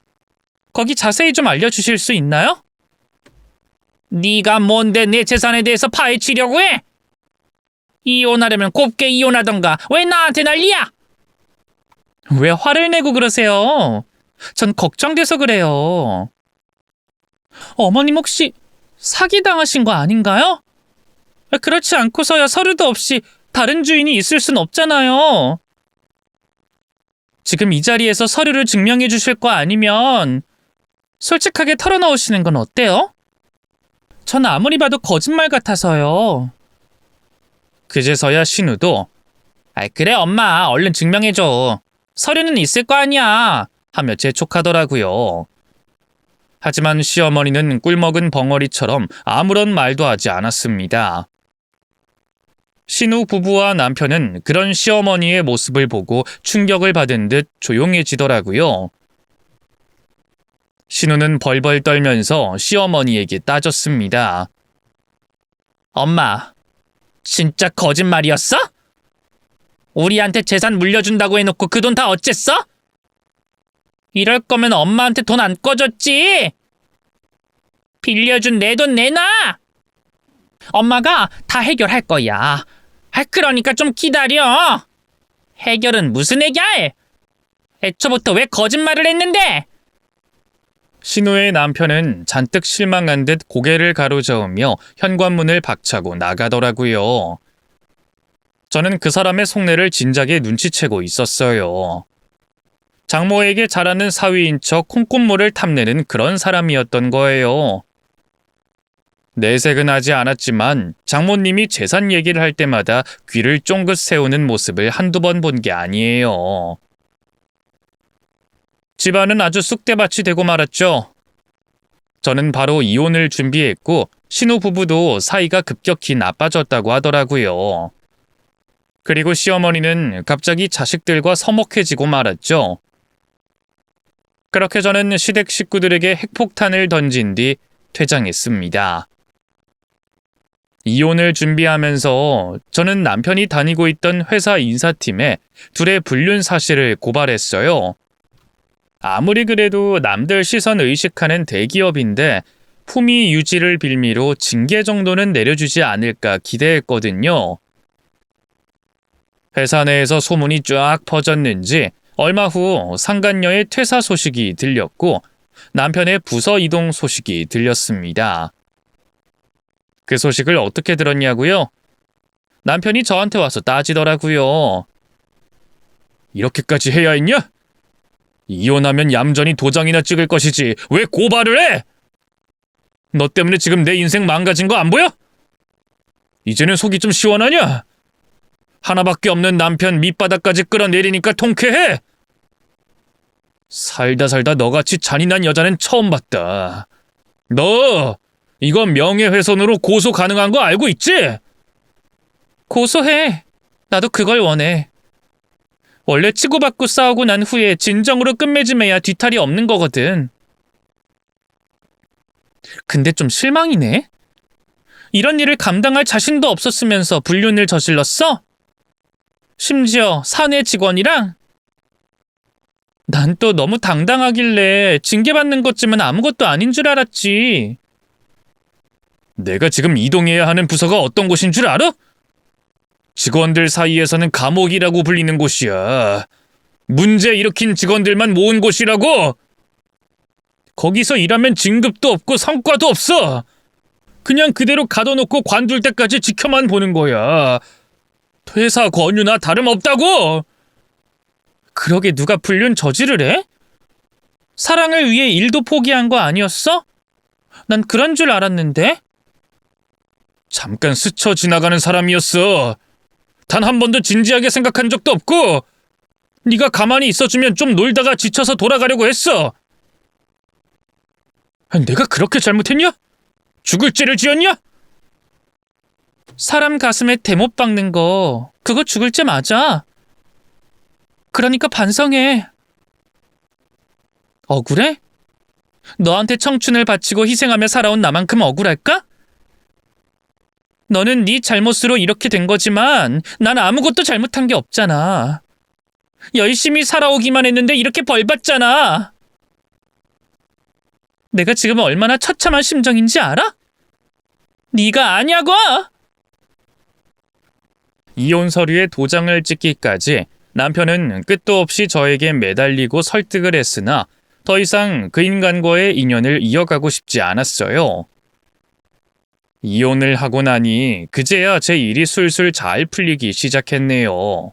거기 자세히 좀 알려주실 수 있나요? 네가 뭔데 내 재산에 대해서 파헤치려고 해? 이혼하려면 곱게 이혼하던가 왜 나한테 난리야? 왜 화를 내고 그러세요? 전 걱정돼서 그래요. 어머님 혹시 사기당하신 거 아닌가요? 그렇지 않고서야 서류도 없이 다른 주인이 있을 순 없잖아요. 지금 이 자리에서 서류를 증명해 주실 거 아니면 솔직하게 털어놓으시는 건 어때요? 전 아무리 봐도 거짓말 같아서요. 그제서야 신우도 그래 엄마 얼른 증명해줘. 서류는 있을 거 아니야 하며 재촉하더라고요. 하지만 시어머니는 꿀먹은 벙어리처럼 아무런 말도 하지 않았습니다. 신우 부부와 남편은 그런 시어머니의 모습을 보고 충격을 받은 듯 조용해지더라고요. 신우는 벌벌 떨면서 시어머니에게 따졌습니다. 엄마, 진짜 거짓말이었어? 우리한테 재산 물려준다고 해놓고 그 돈 다 어쨌어? 이럴 거면 엄마한테 돈 안 꺼줬지? 빌려준 내 돈 내놔! 엄마가 다 해결할 거야. 그러니까 좀 기다려. 해결은 무슨 해결? 애초부터 왜 거짓말을 했는데? 신우의 남편은 잔뜩 실망한 듯 고개를 가로저으며 현관문을 박차고 나가더라고요. 저는 그 사람의 속내를 진작에 눈치채고 있었어요. 장모에게 잘하는 사위인 척 콩고물을 탐내는 그런 사람이었던 거예요. 내색은 하지 않았지만 장모님이 재산 얘기를 할 때마다 귀를 쫑긋 세우는 모습을 한두 번 본 게 아니에요. 집안은 아주 쑥대밭이 되고 말았죠. 저는 바로 이혼을 준비했고 신우부부도 사이가 급격히 나빠졌다고 하더라고요. 그리고 시어머니는 갑자기 자식들과 서먹해지고 말았죠. 그렇게 저는 시댁 식구들에게 핵폭탄을 던진 뒤 퇴장했습니다. 이혼을 준비하면서 저는 남편이 다니고 있던 회사 인사팀에 둘의 불륜 사실을 고발했어요. 아무리 그래도 남들 시선 의식하는 대기업인데 품위 유지를 빌미로 징계 정도는 내려주지 않을까 기대했거든요. 회사 내에서 소문이 쫙 퍼졌는지 얼마 후 상간녀의 퇴사 소식이 들렸고 남편의 부서 이동 소식이 들렸습니다. 그 소식을 어떻게 들었냐고요? 남편이 저한테 와서 따지더라고요. 이렇게까지 해야 했냐? 이혼하면 얌전히 도장이나 찍을 것이지 왜 고발을 해? 너 때문에 지금 내 인생 망가진 거 안 보여? 이제는 속이 좀 시원하냐? 하나밖에 없는 남편 밑바닥까지 끌어내리니까 통쾌해? 살다 너같이 잔인한 여자는 처음 봤다. 너 이거 명예훼손으로 고소 가능한 거 알고 있지? 고소해. 나도 그걸 원해. 원래 치고받고 싸우고 난 후에 진정으로 끝맺음해야 뒤탈이 없는 거거든. 근데 좀 실망이네. 이런 일을 감당할 자신도 없었으면서 불륜을 저질렀어? 심지어 사내 직원이랑? 난 또 너무 당당하길래 징계받는 것쯤은 아무것도 아닌 줄 알았지. 내가 지금 이동해야 하는 부서가 어떤 곳인 줄 알아? 직원들 사이에서는 감옥이라고 불리는 곳이야. 문제 일으킨 직원들만 모은 곳이라고. 거기서 일하면 진급도 없고 성과도 없어. 그냥 그대로 가둬놓고 관둘 때까지 지켜만 보는 거야. 퇴사 권유나 다름없다고. 그러게 누가 불륜 저지를 해? 사랑을 위해 일도 포기한 거 아니었어? 난 그런 줄 알았는데. 잠깐 스쳐 지나가는 사람이었어. 단 한 번도 진지하게 생각한 적도 없고 네가 가만히 있어주면 좀 놀다가 지쳐서 돌아가려고 했어. 내가 그렇게 잘못했냐? 죽을 죄를 지었냐? 사람 가슴에 대못 박는 거 그거 죽을 죄 맞아. 그러니까 반성해. 억울해? 너한테 청춘을 바치고 희생하며 살아온 나만큼 억울할까? 너는 네 잘못으로 이렇게 된 거지만 난 아무것도 잘못한 게 없잖아. 열심히 살아오기만 했는데 이렇게 벌 받잖아. 내가 지금 얼마나 처참한 심정인지 알아? 네가 아냐고! 이혼 서류에 도장을 찍기까지 남편은 끝도 없이 저에게 매달리고 설득을 했으나 더 이상 그 인간과의 인연을 이어가고 싶지 않았어요. 이혼을 하고 나니 그제야 제 일이 술술 잘 풀리기 시작했네요.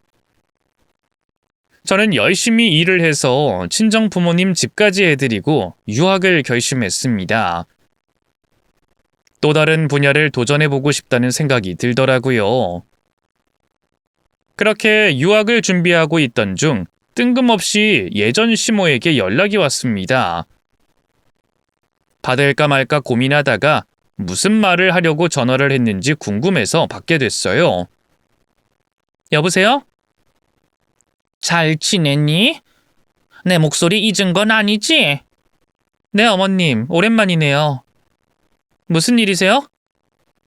저는 열심히 일을 해서 친정 부모님 집까지 해드리고 유학을 결심했습니다. 또 다른 분야를 도전해보고 싶다는 생각이 들더라고요. 그렇게 유학을 준비하고 있던 중 뜬금없이 예전 시모에게 연락이 왔습니다. 받을까 말까 고민하다가 무슨 말을 하려고 전화를 했는지 궁금해서 받게 됐어요. 여보세요? 잘 지냈니? 내 목소리 잊은 건 아니지? 네, 어머님. 오랜만이네요. 무슨 일이세요?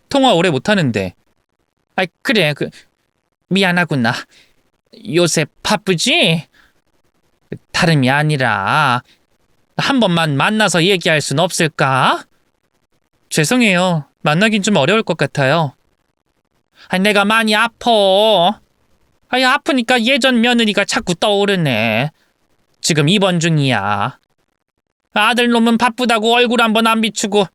통화 오래 못하는데. 그래. 미안하구나. 요새 바쁘지? 다름이 아니라 한 번만 만나서 얘기할 순 없을까? 죄송해요. 만나긴 좀 어려울 것 같아요. 내가 많이 아파. 아프니까 예전 며느리가 자꾸 떠오르네. 지금 입원 중이야. 아들놈은 바쁘다고 얼굴 한번 안 비추고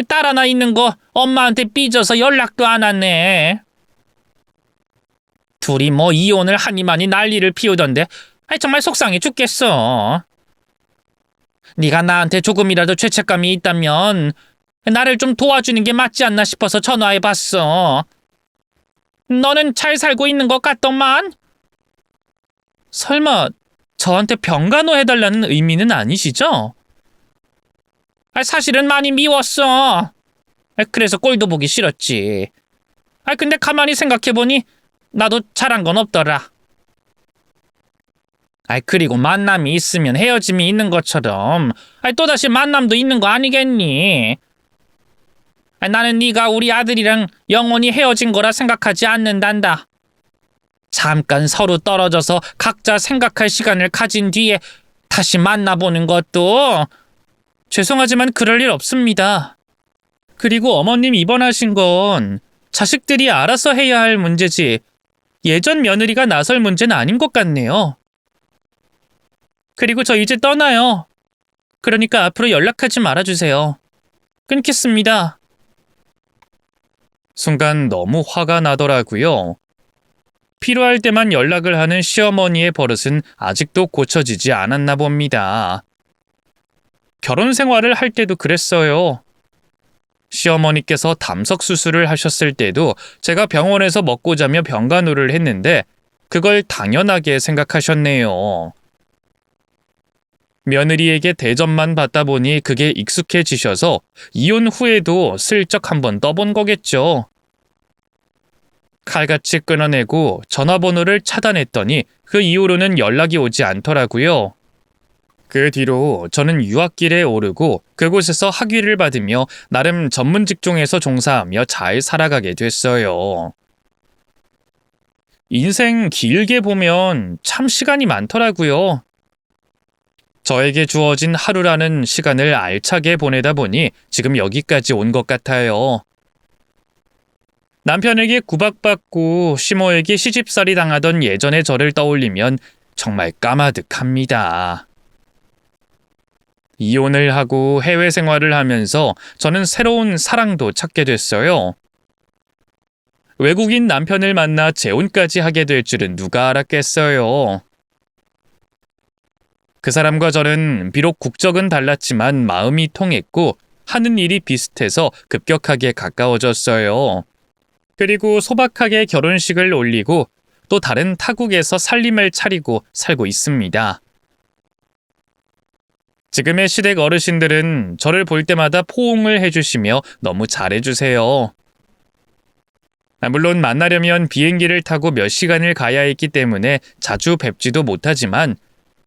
딸 하나 있는 거 엄마한테 삐져서 연락도 안 하네. 둘이 뭐 이혼을 하니 많이 난리를 피우던데 정말 속상해 죽겠어. 네가 나한테 조금이라도 죄책감이 있다면 나를 좀 도와주는 게 맞지 않나 싶어서 전화해봤어. 너는 잘 살고 있는 것 같더만? 설마 저한테 병간호 해달라는 의미는 아니시죠? 사실은 많이 미웠어. 그래서 꼴도 보기 싫었지. 근데 가만히 생각해보니 나도 잘한 건 없더라. 그리고 만남이 있으면 헤어짐이 있는 것처럼 또다시 만남도 있는 거 아니겠니? 나는 네가 우리 아들이랑 영원히 헤어진 거라 생각하지 않는단다. 잠깐 서로 떨어져서 각자 생각할 시간을 가진 뒤에 다시 만나보는 것도 죄송하지만 그럴 일 없습니다. 그리고 어머님 입원하신 건 자식들이 알아서 해야 할 문제지 예전 며느리가 나설 문제는 아닌 것 같네요. 그리고 저 이제 떠나요. 그러니까 앞으로 연락하지 말아주세요. 끊겠습니다. 순간 너무 화가 나더라고요. 필요할 때만 연락을 하는 시어머니의 버릇은 아직도 고쳐지지 않았나 봅니다. 결혼 생활을 할 때도 그랬어요. 시어머니께서 담석 수술을 하셨을 때도 제가 병원에서 먹고 자며 병간호를 했는데 그걸 당연하게 생각하셨네요. 며느리에게 대접만 받다 보니 그게 익숙해지셔서 이혼 후에도 슬쩍 한번 떠본 거겠죠. 칼같이 끊어내고 전화번호를 차단했더니 그 이후로는 연락이 오지 않더라고요. 그 뒤로 저는 유학길에 오르고 그곳에서 학위를 받으며 나름 전문 직종에서 종사하며 잘 살아가게 됐어요. 인생 길게 보면 참 시간이 많더라고요. 저에게 주어진 하루라는 시간을 알차게 보내다 보니 지금 여기까지 온 것 같아요. 남편에게 구박받고 시모에게 시집살이 당하던 예전의 저를 떠올리면 정말 까마득합니다. 이혼을 하고 해외 생활을 하면서 저는 새로운 사랑도 찾게 됐어요. 외국인 남편을 만나 재혼까지 하게 될 줄은 누가 알았겠어요. 그 사람과 저는 비록 국적은 달랐지만 마음이 통했고 하는 일이 비슷해서 급격하게 가까워졌어요. 그리고 소박하게 결혼식을 올리고 또 다른 타국에서 살림을 차리고 살고 있습니다. 지금의 시댁 어르신들은 저를 볼 때마다 포옹을 해주시며 너무 잘해주세요. 물론 만나려면 비행기를 타고 몇 시간을 가야 했기 때문에 자주 뵙지도 못하지만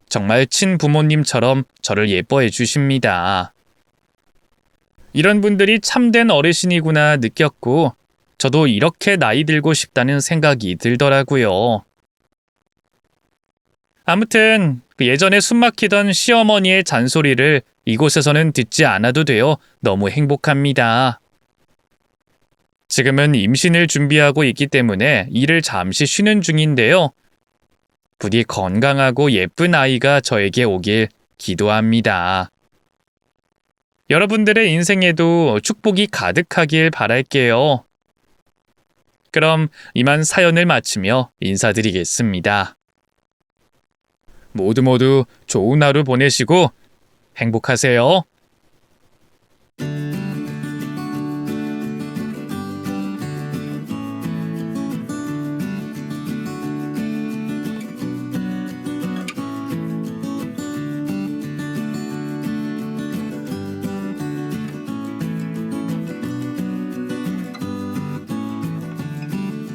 정말 친부모님처럼 저를 예뻐해 주십니다. 이런 분들이 참된 어르신이구나 느꼈고 저도 이렇게 나이 들고 싶다는 생각이 들더라고요. 아무튼 예전에 숨막히던 시어머니의 잔소리를 이곳에서는 듣지 않아도 되어 너무 행복합니다. 지금은 임신을 준비하고 있기 때문에 일을 잠시 쉬는 중인데요. 부디 건강하고 예쁜 아이가 저에게 오길 기도합니다. 여러분들의 인생에도 축복이 가득하길 바랄게요. 그럼 이만 사연을 마치며 인사드리겠습니다. 모두 좋은 하루 보내시고 행복하세요.